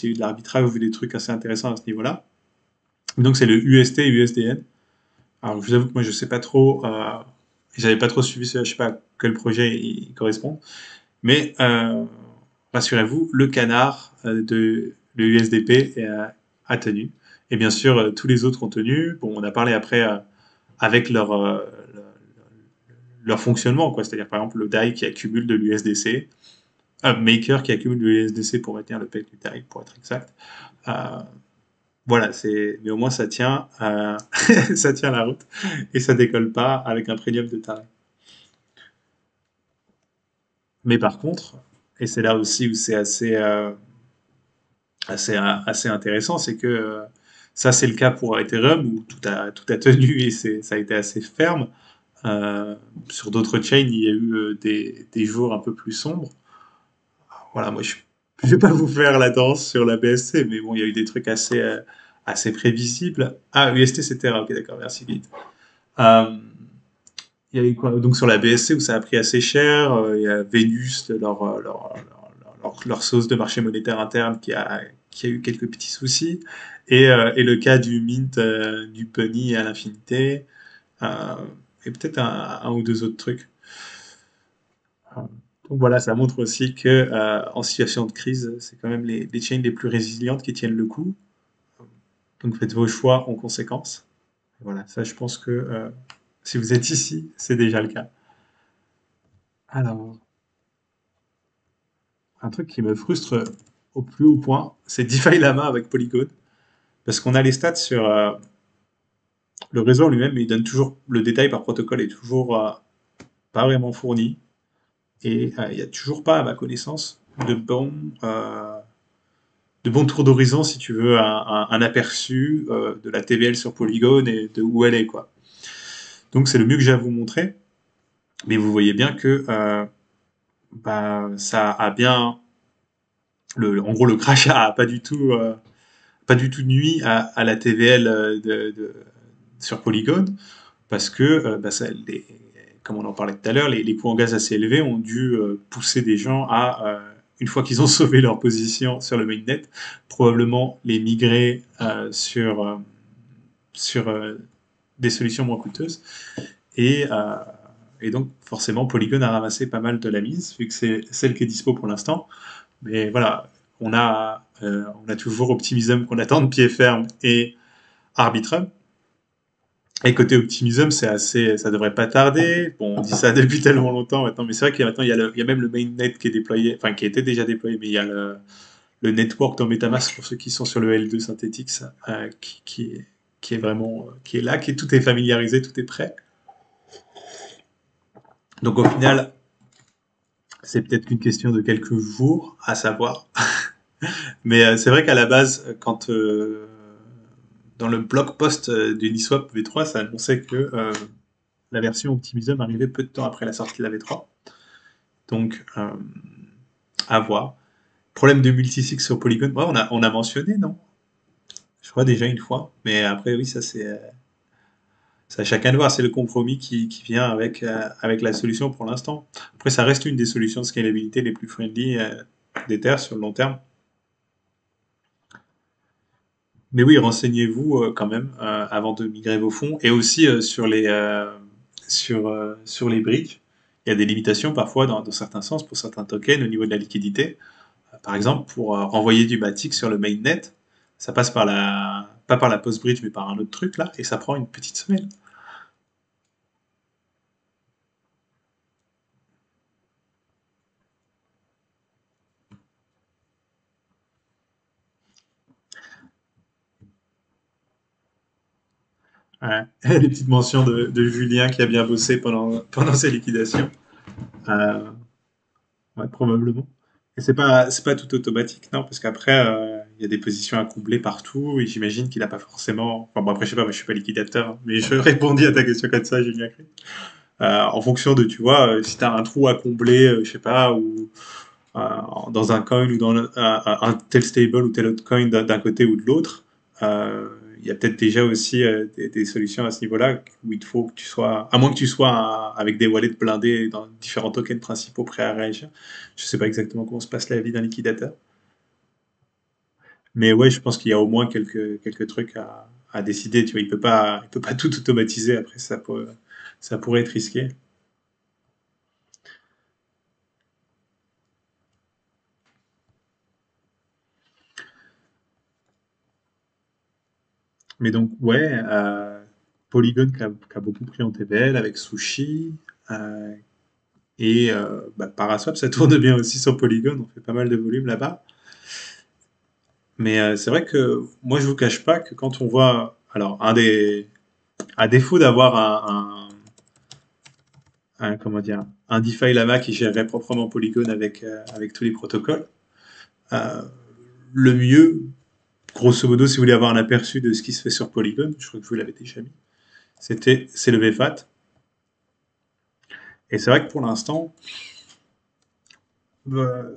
eu de l'arbitrage ou des trucs assez intéressants à ce niveau-là. Donc, c'est le UST et USDN. Alors, je vous avoue que moi, je sais pas trop, j'avais pas trop suivi ça, je sais pas à quel projet il correspond. Mais rassurez-vous, le canard de le USDP a tenu. Et bien sûr, tous les autres ont tenu. Bon, on a parlé après avec leur fonctionnement, quoi. C'est-à-dire, par exemple, le DAI qui accumule de l'USDC, Maker qui accumule de l'USDC pour maintenir le peg du DAI, pour être exact. Euh, voilà, mais au moins ça tient, ça tient la route et ça décolle pas avec un premium de taré. Mais par contre, et c'est là aussi où c'est assez intéressant, c'est que ça c'est le cas pour Ethereum où tout a tenu et ça a été assez ferme. Sur d'autres chains, il y a eu des jours un peu plus sombres. Voilà, moi je vais pas vous faire la danse sur la BSC, mais bon, il y a eu des trucs assez prévisibles. Ah, UST c'était rare, ok d'accord, merci Guy. Euh, il y a eu quoi? Donc sur la BSC où ça a pris assez cher, il y a Vénus, leur sauce de marché monétaire interne qui a eu quelques petits soucis, et le cas du mint du penny à l'infinité, euh, et peut-être un ou deux autres trucs. Donc voilà, ça montre aussi que en situation de crise, c'est quand même les chains les plus résilientes qui tiennent le coup. Donc faites vos choix en conséquence. Voilà, ça je pense que si vous êtes ici, c'est déjà le cas. Alors, un truc qui me frustre au plus haut point, c'est DeFi Lama avec Polygon. Parce qu'on a les stats sur le réseau lui-même, mais il donne toujours le détail par protocole est toujours pas vraiment fourni. Et il n'y a toujours pas, à ma connaissance, euh, de bons tours d'horizon, si tu veux, un aperçu de la TVL sur Polygon et de où elle est, quoi. Donc c'est le mieux que j'ai à vous montrer, mais vous voyez bien que bah, ça a bien, en gros, le crash a pas du tout nuit à la TVL sur Polygon, parce que, bah, comme on en parlait tout à l'heure, les coûts en gaz assez élevés ont dû pousser des gens à, une fois qu'ils ont sauvé leur position sur le mainnet, probablement les migrer sur des solutions moins coûteuses. Et, euh, et donc, forcément, Polygon a ramassé pas mal de la mise, vu que c'est celle qui est dispo pour l'instant. Mais voilà, on a toujours Optimism qu'on attend de pied ferme et Arbitrum. Et côté Optimism, ça devrait pas tarder. Bon, on dit ça depuis tellement longtemps maintenant, mais c'est vrai qu'il y a maintenant, il y a même le mainnet qui est déployé, enfin, qui était déjà déployé, mais il y a le network dans MetaMask pour ceux qui sont sur le L2 Synthetix, qui est vraiment, qui est là, tout est familiarisé, tout est prêt. Donc au final, c'est peut-être qu'une question de quelques jours à savoir. Mais c'est vrai qu'à la base, quand dans le blog post d'Uniswap V3, ça annonçait que la version Optimism arrivait peu de temps après la sortie de la V3. Donc, à voir. Problème de multisig sur Polygon, ouais, on a mentionné, non? Je crois déjà une fois. Mais après, oui, ça c'est à chacun de voir. C'est le compromis qui vient avec la solution pour l'instant. Après, ça reste une des solutions de scalabilité les plus friendly d'Ether sur le long terme. Mais oui, renseignez-vous quand même avant de migrer vos fonds. Et aussi sur les briques, il y a des limitations parfois dans certains sens pour certains tokens au niveau de la liquidité. Par exemple, pour renvoyer du Matic sur le mainnet, ça passe pas par la Postbridge, mais par un autre truc là, et ça prend une petite semaine. Ouais. Les petites mentions de Julien qui a bien bossé pendant ses liquidations. Euh, ouais, probablement. Et c'est pas tout automatique, non, parce qu'après, il y a des positions à combler partout, et j'imagine qu'il n'a pas forcément. Enfin, bon, après, je sais pas, moi, je suis pas liquidateur, hein, mais je répondis à ta question comme ça, Julien Cré. En fonction de, tu vois, si tu as un trou à combler, je sais pas, ou dans un coin ou dans un tel stable ou tel autre coin d'un côté ou de l'autre, euh, il y a peut-être déjà aussi des solutions à ce niveau-là où il faut que tu sois, à moins que tu sois avec des wallets blindés dans différents tokens principaux prêts à réagir. Je sais pas exactement comment se passe la vie d'un liquidateur. Mais ouais, je pense qu'il y a au moins quelques trucs à décider. Tu vois, il peut pas tout automatiser. Après, ça pourrait être risqué. Mais donc, ouais, Polygon qui a beaucoup pris en TVL avec Sushi. euh, et bah, Paraswap, ça tourne bien aussi sur Polygon. On fait pas mal de volume là-bas. Mais c'est vrai que moi, je vous cache pas que quand on voit. Alors, à défaut d'avoir comment dire, un DeFi Lama qui gérerait proprement Polygon avec tous les protocoles, euh, le mieux, grosso modo, si vous voulez avoir un aperçu de ce qui se fait sur Polygon, je crois que vous l'avez déjà mis, c'est le VFAT. Et c'est vrai que pour l'instant,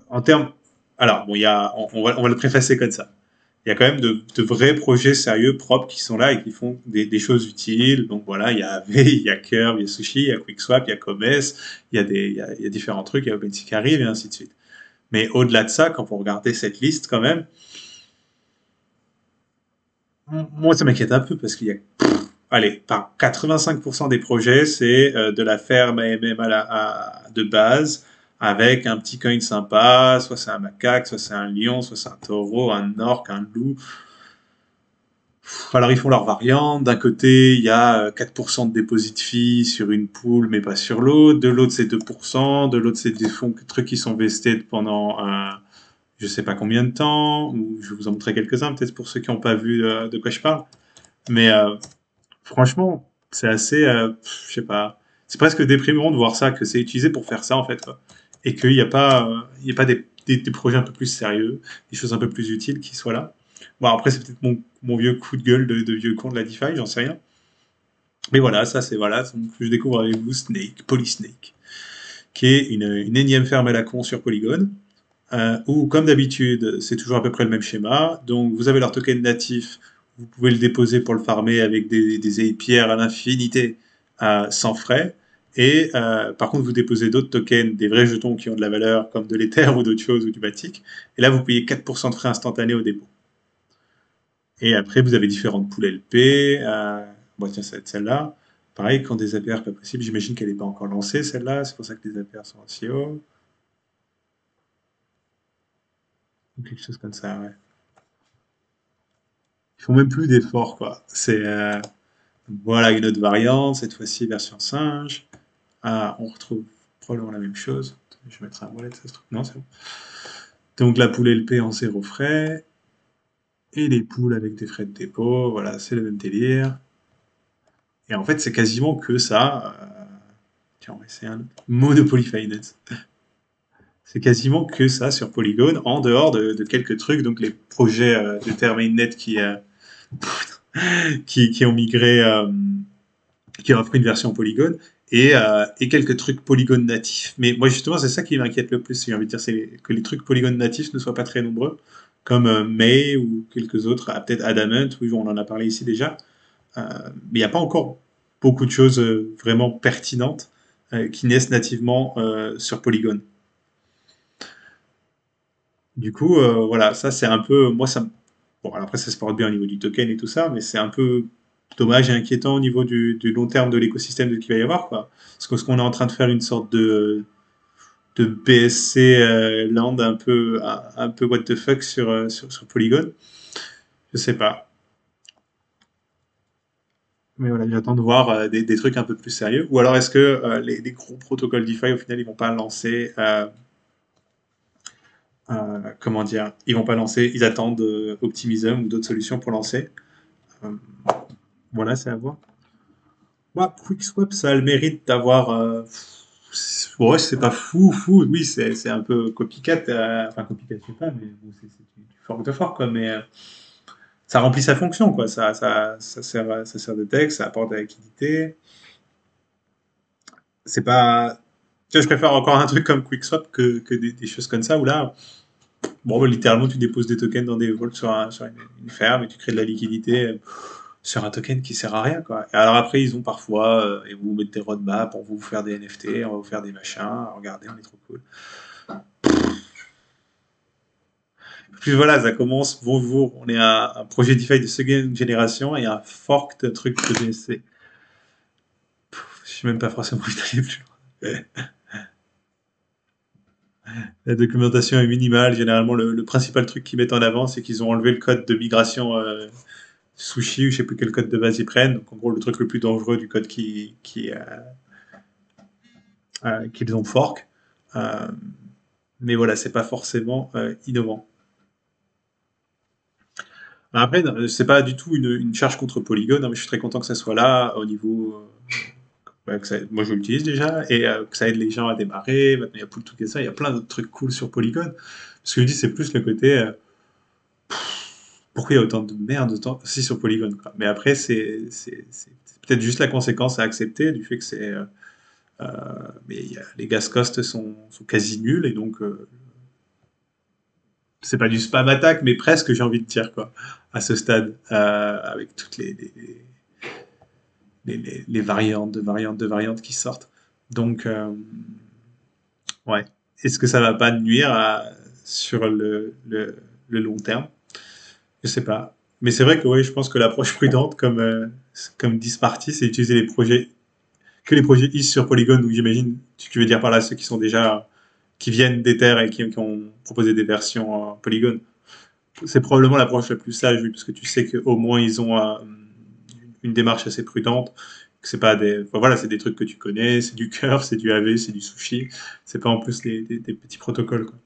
en termes. Alors, bon, on va le préfacer comme ça. Il y a quand même de vrais projets sérieux, propres, qui sont là et qui font des choses utiles. Donc voilà, il y a AV, il y a Curve, il y a Sushi, il y a QuickSwap, il y a Comes, il y a différents trucs, il y a OpenSea qui arrive et ainsi de suite. Mais au-delà de ça, quand vous regardez cette liste, quand même, moi ça m'inquiète un peu parce qu'il y a, allez, par 85% des projets, c'est de la ferme AMM de base, avec un petit coin sympa, soit c'est un macaque, soit c'est un lion, soit c'est un taureau, un orque, un loup. Alors ils font leurs variantes. D'un côté, il y a 4% de deposit fee sur une pool, mais pas sur l'autre. De l'autre, c'est 2%. De l'autre, c'est des fonds, trucs qui sont vested pendant je sais pas combien de temps. Ou je vais vous en montrer quelques-uns, peut-être pour ceux qui n'ont pas vu de quoi je parle. Mais franchement, c'est assez, je sais pas, c'est presque déprimant de voir ça, que c'est utilisé pour faire ça en fait, quoi. et il y a pas des projets un peu plus sérieux, des choses un peu plus utiles qui soient là. Bon, après, c'est peut-être mon vieux coup de gueule de vieux con de la DeFi, j'en sais rien. Mais voilà, ça c'est voilà, donc je découvre avec vous Snake, Polysnake, qui est une énième ferme à la con sur Polygon, où comme d'habitude, c'est toujours à peu près le même schéma. Donc vous avez leur token natif, vous pouvez le déposer pour le farmer avec des API à l'infinité sans frais. Et par contre, vous déposez d'autres tokens, des vrais jetons qui ont de la valeur, comme de l'Ether ou d'autres choses, ou du Matic. Et là, vous payez 4% de frais instantanés au dépôt. Et après, vous avez différentes poules LP. Bon, tiens, ça va être celle-là. Pareil, quand des APR pas possible, j'imagine qu'elle n'est pas encore lancée, celle-là. C'est pour ça que les APR sont aussi hauts. Ou quelque chose comme ça, ouais. Ils font même plus d'efforts, quoi. C'est voilà une autre variante, cette fois-ci version singe. Ah, on retrouve probablement la même chose. Je vais mettre un wallet, ça se trouve. Non, c'est bon. Donc la poule LP en zéro frais. Et les poules avec des frais de dépôt. Voilà, c'est le même délire. Et en fait, c'est quasiment que ça. Tiens, on va essayer un autre. Monopoly Finance. C'est quasiment que ça sur Polygon, en dehors de quelques trucs, donc les projets de Terre Mainnet qui ont migré, qui ont offert une version Polygon, et quelques trucs Polygon natifs. Mais moi, justement, c'est ça qui m'inquiète le plus, j'ai envie de dire, c'est que les trucs Polygon natifs ne soient pas très nombreux, comme May ou quelques autres, peut-être Adamant, oui, on en a parlé ici déjà. Mais il n'y a pas encore beaucoup de choses vraiment pertinentes qui naissent nativement sur Polygon. Du coup, voilà, ça c'est un peu, moi ça, bon, alors après ça se porte bien au niveau du token et tout ça, mais c'est un peu dommage et inquiétant au niveau du long terme de l'écosystème qu'il va y avoir, quoi. Parce que ce qu'on est en train de faire une sorte de BSC land un peu what the fuck sur Polygon. Je sais pas. Mais voilà, j'attends de voir des trucs un peu plus sérieux. Ou alors est-ce que les gros protocoles DeFi au final ils vont pas lancer comment dire, ils vont pas lancer, ils attendent Optimism ou d'autres solutions pour lancer. Euh, voilà, c'est à voir. Moi, QuickSwap, ça a le mérite d'avoir. Ouais, c'est pas fou. Oui, c'est un peu copycat. Enfin, copycat, je sais pas, mais bon, c'est du fork de fork, quoi. Mais ça remplit sa fonction, quoi. Ça sert de texte, ça apporte de la liquidité. C'est pas. Tu vois, je préfère encore un truc comme QuickSwap que des choses comme ça, où là, bon, bah, littéralement, tu déposes des tokens dans des vaults sur une ferme et tu crées de la liquidité sur un token qui sert à rien, quoi. Et alors après, ils ont parfois, ils vous mettent des roadmaps, on va vous faire des NFT, on va vous faire des machins, regardez, on est trop cool. Puis voilà, ça commence, bonjour, on est un projet DeFi de seconde génération et un fork de trucs de DSC. Je suis même pas forcément envie d'aller plus loin. La documentation est minimale, généralement le principal truc qu'ils mettent en avant, c'est qu'ils ont enlevé le code de migration sushi, ou je sais plus quel code de base ils prennent. Donc en gros, le truc le plus dangereux du code qu'ils ont fork. Euh, mais voilà, c'est pas forcément innovant. Après, c'est pas du tout une charge contre Polygon, hein, mais je suis très content que ça soit là au niveau. Moi, je l'utilise déjà et que ça aide les gens à démarrer. Maintenant, il y a tout ça, il y a plein d'autres trucs cool sur Polygon. Ce que je dis, c'est plus le côté pourquoi il y a autant de merde autant aussi sur Polygon, quoi. Mais après, c'est peut-être juste la conséquence à accepter du fait que c'est. Mais les gas costs sont quasi nuls et donc c'est pas du spam attack, mais presque, j'ai envie de dire, quoi, à ce stade, avec toutes les variantes qui sortent. Donc, ouais. Est-ce que ça va pas nuire sur le long terme? Je sais pas. Mais c'est vrai que oui, je pense que l'approche prudente, comme dit Smarty, c'est utiliser que les projets IS sur Polygon, où j'imagine, tu veux dire par là ceux qui sont déjà, qui viennent d'Ether et qui ont proposé des versions Polygon. C'est probablement l'approche la plus sage, oui, parce que tu sais qu'au moins ils ont une démarche assez prudente. Que c'est pas des, enfin, voilà, c'est des trucs que tu connais, c'est du curve, c'est du AV, c'est du sushi. C'est pas en plus des petits protocoles, quoi.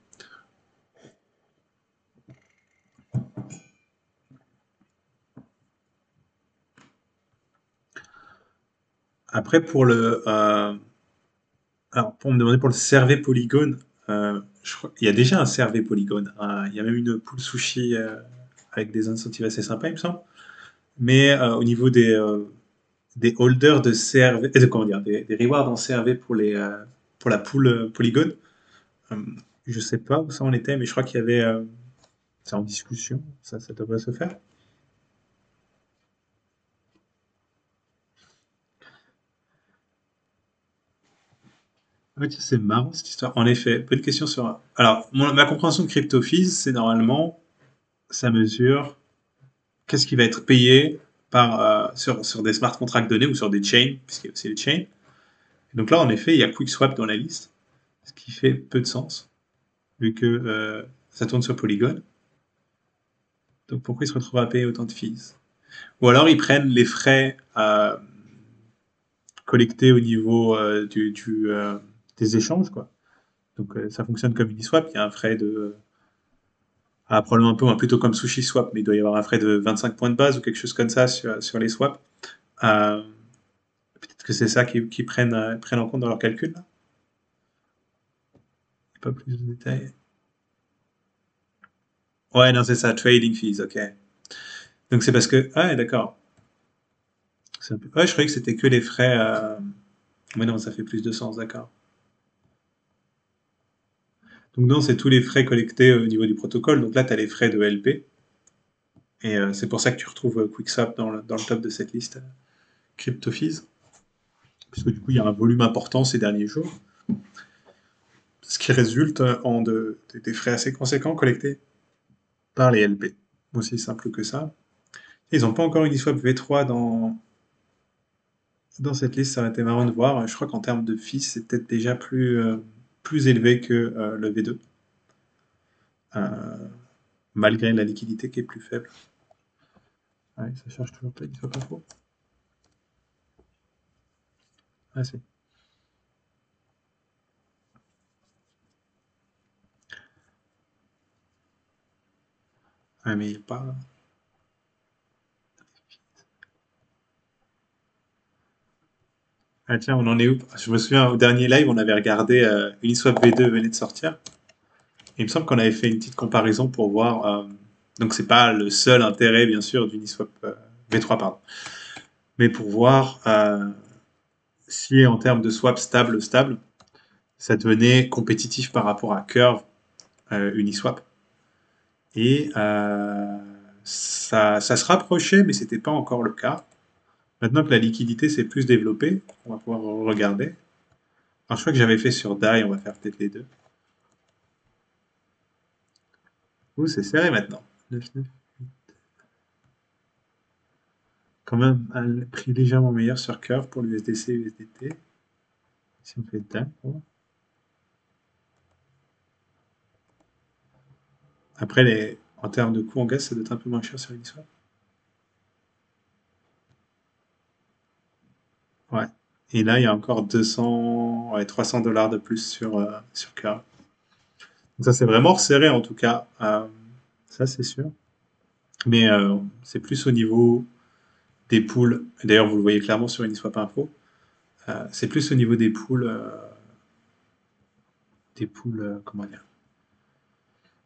Après, alors pour me demander pour le server Polygon, Il y a déjà un CRV Polygon, il y a même une pool sushi avec des incentives assez sympas, il me semble. Mais au niveau des holders de CRV, comment dire, des rewards en CRV pour la pool Polygon, euh, je sais pas où ça en était, mais je crois qu'il y avait, c'est en discussion, ça devrait se faire. Ouais, tiens, c'est marrant cette histoire. En effet, bonne question sur. Alors, ma compréhension de CryptoFees, c'est normalement, ça mesure qu'est-ce qui va être payé sur des smart contracts donnés ou sur des chains, puisqu'il y a aussi les chains. Et donc là, en effet, il y a QuickSwap dans la liste, ce qui fait peu de sens, vu que ça tourne sur Polygon. Donc pourquoi ils se retrouvent à payer autant de fees? Ou alors ils prennent les frais collectés au niveau des échanges, quoi. Donc ça fonctionne comme Uniswap, il y a un frais de probablement un peu, plutôt comme SushiSwap, mais il doit y avoir un frais de 25 points de base ou quelque chose comme ça sur les swaps. Euh, Peut-être que c'est ça qu'ils prennent en compte dans leur calcul, là. Pas plus de détails. Ouais, non, c'est ça, trading fees, ok. Donc c'est parce que. Ah, ouais, d'accord. Ouais, je croyais que c'était que les frais. Mais non, ça fait plus de sens, d'accord. Donc non, c'est tous les frais collectés au niveau du protocole. Donc là, tu as les frais de LP. Et c'est pour ça que tu retrouves QuickSwap dans le top de cette liste crypto fees. Puisque du coup, il y a un volume important ces derniers jours. Ce qui résulte des frais assez conséquents collectés par les LP. Aussi simple que ça. Ils n'ont pas encore Uniswap V3 dans cette liste, ça aurait été marrant de voir. Je crois qu'en termes de fees, c'est peut-être déjà plus élevé que le V2, euh, malgré la liquidité qui est plus faible. Ouais, ça cherche toujours pas Uniswap Info. Ah si. Ah mais il n'y a pas. Ah tiens, on en est où? Je me souviens, au dernier live, on avait regardé Uniswap V2 venait de sortir. Et il me semble qu'on avait fait une petite comparaison pour voir. Donc c'est pas le seul intérêt, bien sûr, d'Uniswap V3, pardon. Mais pour voir si en termes de swap stable, ça devenait compétitif par rapport à Curve Uniswap. Et ça se rapprochait, mais c'était pas encore le cas. Maintenant que la liquidité s'est plus développée, on va pouvoir regarder. Alors je crois que j'avais fait sur DAI, on va faire peut-être les deux. Ouh, c'est serré maintenant. 9,9. Quand même un prix légèrement meilleur sur Curve pour l'USDC et USDT. Si on fait DAI. Bon. Après, en termes de coût en gaz, ça doit être un peu moins cher sur Uniswap. Ouais. Et là, il y a encore 200, ouais, 300 dollars de plus sur Curve. Donc ça, c'est vraiment resserré en tout cas. Ça, c'est sûr. Mais c'est plus au niveau des pools. D'ailleurs, vous le voyez clairement sur Uniswap Info. C'est plus au niveau des pools, comment dire,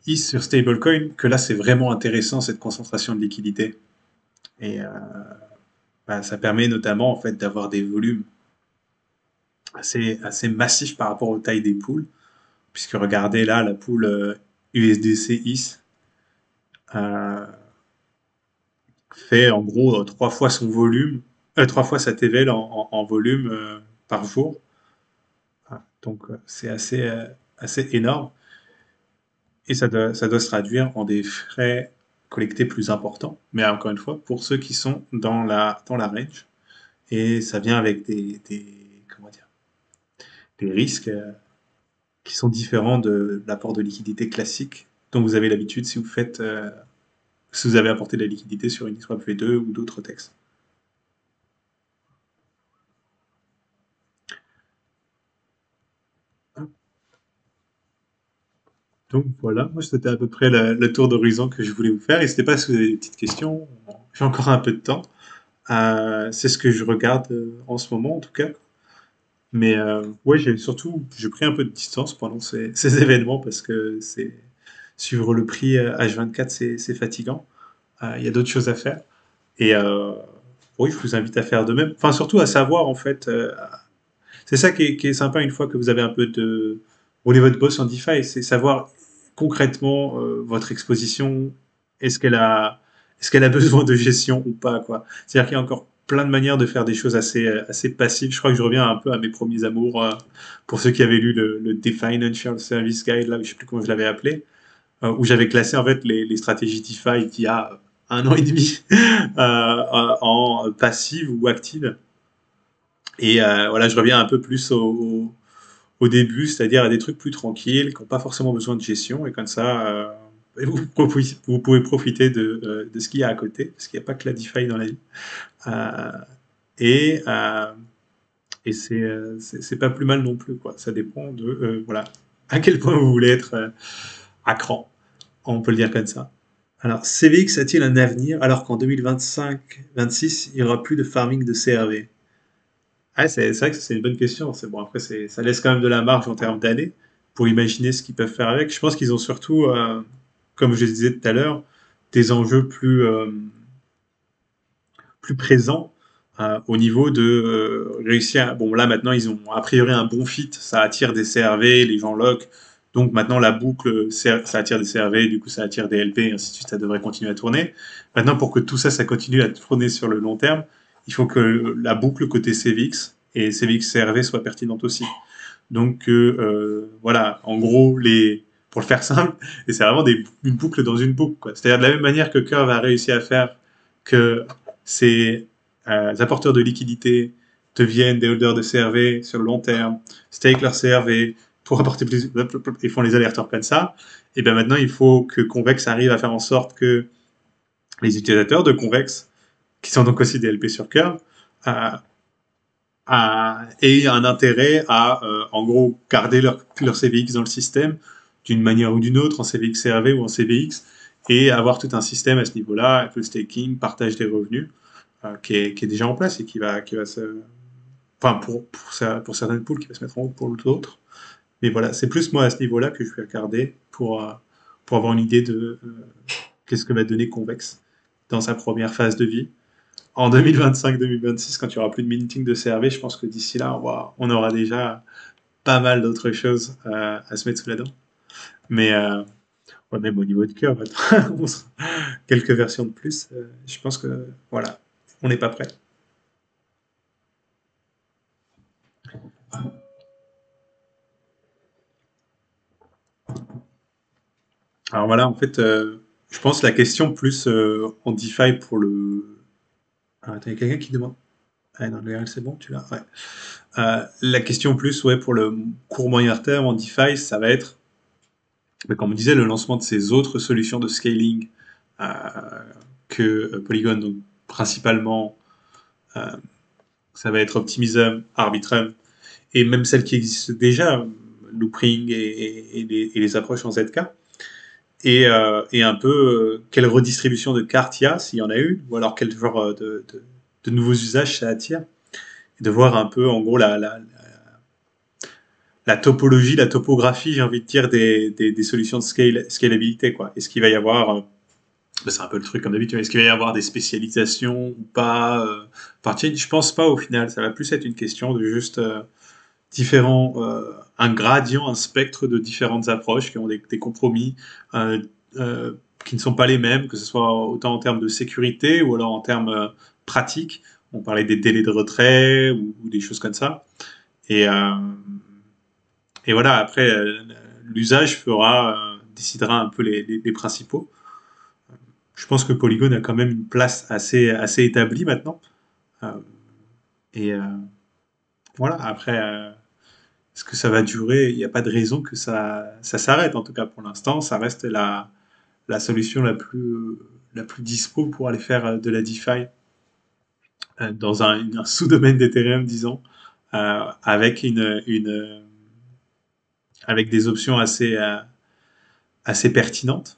ETH sur stablecoin que là, c'est vraiment intéressant cette concentration de liquidité. Et bah, ça permet notamment en fait d'avoir des volumes assez massifs par rapport aux tailles des pools. Puisque regardez là, la pool USDC ETH fait en gros 3 fois son volume, 3 fois sa TVL en volume par jour. Donc c'est assez énorme. Et ça doit se traduire en des frais collectés plus importants. Mais encore une fois, pour ceux qui sont dans la range. Et ça vient avec comment dire, des risques qui sont différents de l'apport de liquidité classique dont vous avez l'habitude si vous avez apporté de la liquidité sur une Uniswap V2 ou d'autres textes. Donc voilà, moi c'était à peu près le tour d'horizon que je voulais vous faire. N'hésitez pas si vous avez des petites questions, j'ai encore un peu de temps. C'est ce que je regarde en ce moment en tout cas. Mais ouais, j'ai pris un peu de distance pendant ces événements parce que suivre le prix H24, c'est fatigant. Il y a d'autres choses à faire. Et oui, je vous invite à faire de même. Enfin, surtout à savoir, en fait, c'est ça qui est sympa une fois que vous avez un peu de roulé votre boss en DeFi, c'est savoir concrètement votre exposition, est-ce qu'elle a, est-ce qu'elle a besoin de gestion ou pas, quoi. C'est-à-dire qu'il y a encore plein de manières de faire des choses assez passives. Je crois que je reviens un peu à mes premiers amours, pour ceux qui avaient lu le Financial Service Guide, là, je sais plus comment je l'avais appelé, où j'avais classé en fait les stratégies DeFi qui a un an et demi en passive ou active. Et voilà, je reviens un peu plus au début, c'est-à-dire à des trucs plus tranquilles, qui n'ont pas forcément besoin de gestion, et comme ça, vous pouvez profiter de ce qu'il y a à côté, parce qu'il n'y a pas que la DeFi dans la vie. Euh, et c'est pas plus mal non plus, quoi. Ça dépend de voilà, à quel point vous voulez être à cran, on peut le dire comme ça. Alors, CVX a-t-il un avenir alors qu'en 2025-26, il n'y aura plus de farming de CRV? Ah, c'est vrai que c'est une bonne question. C'est bon, après, ça laisse quand même de la marge en termes d'années pour imaginer ce qu'ils peuvent faire avec. Je pense qu'ils ont surtout, comme je le disais tout à l'heure, des enjeux plus présents au niveau de réussir. Bon, là maintenant, ils ont a priori un bon fit. Ça attire des CRV, les gens lock. Donc maintenant, la boucle, ça attire des CRV, du coup, ça attire des LP, et ainsi de suite. Ça devrait continuer à tourner. Maintenant, pour que tout ça, ça continue à tourner sur le long terme, il faut que la boucle côté CVX et CVX CRV soit pertinente aussi. Donc voilà, en gros, pour le faire simple, et c'est vraiment une boucle dans une boucle, quoi. C'est-à-dire de la même manière que Curve a réussi à faire que ces apporteurs de liquidité deviennent des holders de CRV sur le long terme, stake leur CRV pour apporter plus, ils font les allers-retours comme ça. Et bien maintenant, il faut que Convex arrive à faire en sorte que les utilisateurs de Convex, qui sont donc aussi des LP sur Curve, euh, aient un intérêt à, en gros, garder leur CVX dans le système d'une manière ou d'une autre, en CVX CRV ou en CVX, et avoir tout un système à ce niveau-là, Apple Staking, partage des revenus, qui est déjà en place et qui va se... Enfin, pour certaines poules, qui va se mettre en route pour d'autres. Mais voilà, c'est plus moi à ce niveau-là que je vais regarder pour avoir une idée de qu'est-ce que va donner Convex dans sa première phase de vie. En 2025-2026, quand il n'y aura plus de minting de CRV, je pense que d'ici là, on aura déjà pas mal d'autres choses à se mettre sous la dent. Mais ouais, même au niveau de cœur, quelques versions de plus, je pense que voilà, on n'est pas prêt. Alors voilà, en fait, je pense la question plus en DeFi pour le... Ah, attends, il y a quelqu'un qui demande. Ah non, le RL, c'est bon, tu l'as? Ouais. La question plus, ouais, pour le court moyen terme en DeFi, ça va être, comme on disait, le lancement de ces autres solutions de scaling euh, que Polygon, donc principalement, euh, ça va être Optimism, Arbitrum, et même celles qui existent déjà, Loopring et les approches en ZK. Et un peu quelle redistribution de cartes il y a, s'il y en a eu, ou alors quel genre de nouveaux usages ça attire, et de voir un peu en gros la topologie, la topographie, j'ai envie de dire, des solutions de scalabilité, quoi. Est-ce qu'il va y avoir, c'est un peu le truc comme d'habitude, est-ce qu'il va y avoir des spécialisations ou pas par chain? Je pense pas au final, ça va plus être une question de juste un gradient, un spectre de différentes approches qui ont des compromis euh, euh, qui ne sont pas les mêmes, que ce soit autant en termes de sécurité ou alors en termes pratiques. On parlait des délais de retrait ou des choses comme ça. Et, euh, et voilà, après, l'usage décidera un peu les principaux. Je pense que Polygon a quand même une place assez établie maintenant. Euh, et voilà, après, est-ce que ça va durer? Il n'y a pas de raison que ça s'arrête, en tout cas pour l'instant. Ça reste la solution la plus dispo pour aller faire de la DeFi dans un sous-domaine d'Ethereum, disons, avec avec des options assez pertinentes.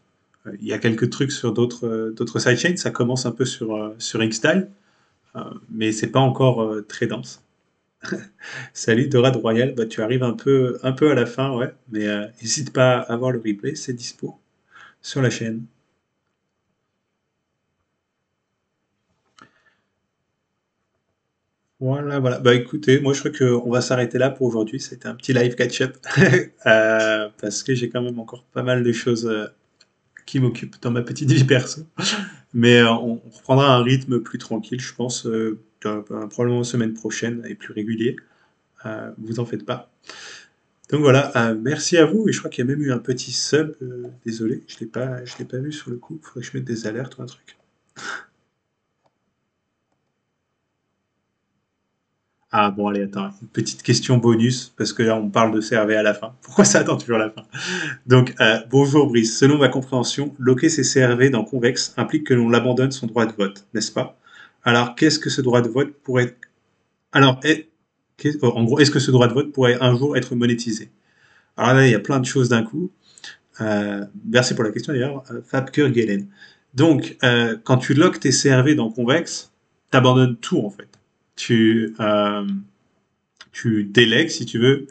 Il y a quelques trucs sur d'autres sidechains. Ça commence un peu sur XDAI, mais c'est pas encore très dense. Salut Dorade Royal, bah, tu arrives un peu à la fin, ouais, mais n'hésite pas à voir le replay, c'est dispo sur la chaîne. Voilà, voilà. Bah écoutez, moi je crois qu'on va s'arrêter là pour aujourd'hui. C'était un petit live catch-up parce que j'ai quand même encore pas mal de choses qui m'occupent dans ma petite vie perso. Mais on reprendra un rythme plus tranquille, je pense, probablement semaine prochaine et plus régulier. Vous en faites pas. Donc voilà, merci à vous. Et je crois qu'il y a même eu un petit sub. Désolé, je l'ai pas vu sur le coup. Faudrait que je mette des alertes ou un truc. Ah bon, allez, attends, une petite question bonus, parce que là on parle de CRV à la fin. Pourquoi ça attend toujours la fin? Donc, bonjour Brice, selon ma compréhension, loquer ses CRV dans Convex implique que l'on l'abandonne son droit de vote, n'est-ce pas? Alors, qu'est-ce que ce droit de vote pourrait... Alors, en gros, est-ce que ce droit de vote pourrait un jour être monétisé? Alors là, il y a plein de choses d'un coup. Merci pour la question d'ailleurs, Fabker Gelen. Donc, quand tu loques tes CRV dans Convex, t'abandonnes tout en fait. Tu, euh, tu délègues, si tu veux,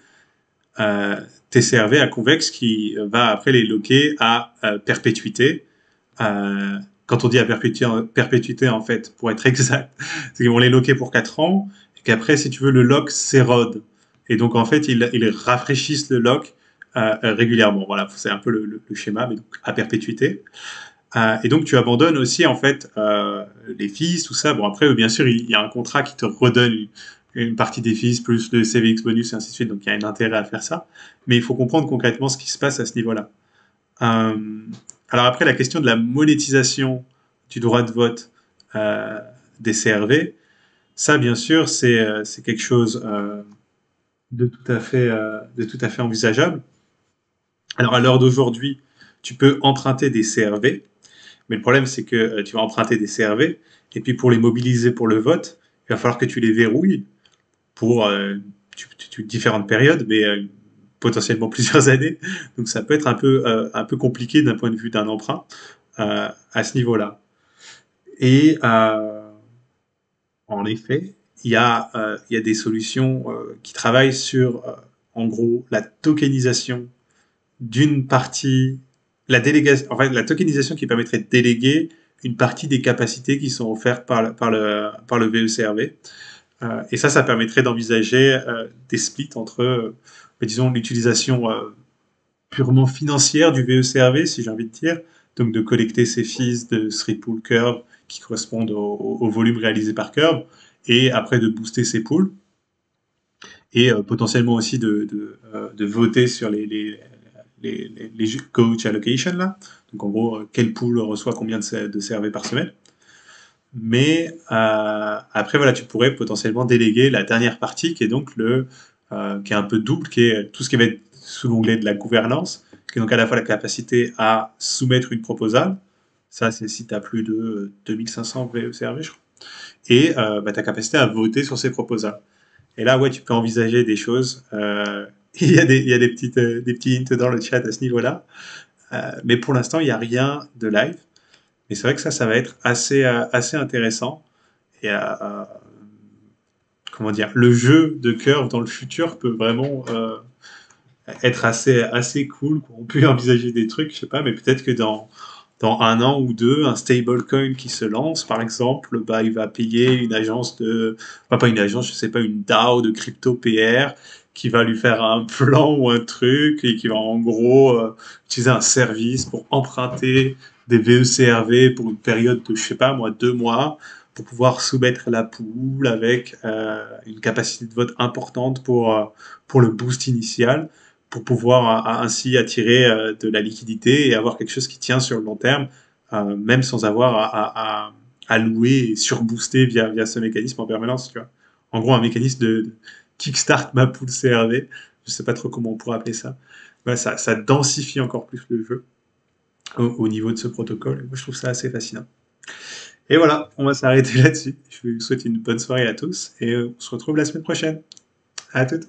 euh, tes CRV à Convex qui va après les loquer à perpétuité. Quand on dit à perpétuité, en fait, pour être exact, c'est qu'ils vont les loquer pour 4 ans et qu'après, si tu veux, le lock s'érode. Et donc, en fait, ils rafraîchissent le lock régulièrement. Voilà, c'est un peu le schéma, mais donc à perpétuité. Et donc, tu abandonnes aussi, en fait, les fees, tout ça. Bon, après, bien sûr, il y a un contrat qui te redonne une partie des fees, plus le CVX bonus, et ainsi de suite. Donc, il y a un intérêt à faire ça. Mais il faut comprendre concrètement ce qui se passe à ce niveau-là. Euh, alors après, la question de la monétisation du droit de vote euh, des CRV, ça, bien sûr, c'est quelque chose de tout à fait envisageable. Alors, à l'heure d'aujourd'hui, tu peux emprunter des CRV, mais le problème, c'est que tu vas emprunter des CRV, et puis pour les mobiliser pour le vote, il va falloir que tu les verrouilles pour différentes périodes, mais potentiellement plusieurs années. Donc ça peut être un peu compliqué d'un point de vue d'un emprunt à ce niveau-là. Et en effet, il y a des solutions qui travaillent sur, en gros, la tokenisation d'une partie, la délégation, en fait, la tokenisation qui permettrait de déléguer une partie des capacités qui sont offertes par le VECRV. Et ça permettrait d'envisager des splits entre, disons, l'utilisation purement financière du VECRV, si j'ai envie de dire, donc de collecter ces fees de Street Pool Curve qui correspondent au volume réalisé par Curve, et après de booster ces pools, et potentiellement aussi de voter sur les coach allocation là. Donc en gros, quel pool reçoit combien de CRV par semaine. Mais après, voilà, tu pourrais potentiellement déléguer la dernière partie qui est donc qui est un peu double, qui est tout ce qui va être sous l'onglet de la gouvernance, qui est donc à la fois la capacité à soumettre une proposale, ça c'est si tu as plus de 2500 VECRV, je crois, et ta capacité à voter sur ces proposales. Et là, ouais, tu peux envisager des choses. Il y a des petits hints dans le chat à ce niveau-là. Mais pour l'instant, il n'y a rien de live. Mais c'est vrai que ça va être assez intéressant. Et comment dire, le jeu de curve dans le futur peut vraiment être assez cool. On peut envisager des trucs, je sais pas, mais peut-être que dans un an ou deux, un stablecoin qui se lance, par exemple, bah, il va payer une agence enfin, pas une agence, je sais pas, une DAO de crypto PR qui va lui faire un plan ou un truc et qui va en gros utiliser un service pour emprunter des VECRV pour une période de, je sais pas moi, 2 mois pour pouvoir soumettre la pool avec une capacité de vote importante pour le boost initial pour pouvoir ainsi attirer de la liquidité et avoir quelque chose qui tient sur le long terme, même sans avoir à louer et surbooster via ce mécanisme en permanence. Tu vois. En gros, un mécanisme de kickstart ma pool CRV, je sais pas trop comment on pourrait appeler ça. Voilà, ça densifie encore plus le jeu au niveau de ce protocole. Moi, je trouve ça assez fascinant. Et voilà, on va s'arrêter là-dessus. Je vous souhaite une bonne soirée à tous et on se retrouve la semaine prochaine. À toutes.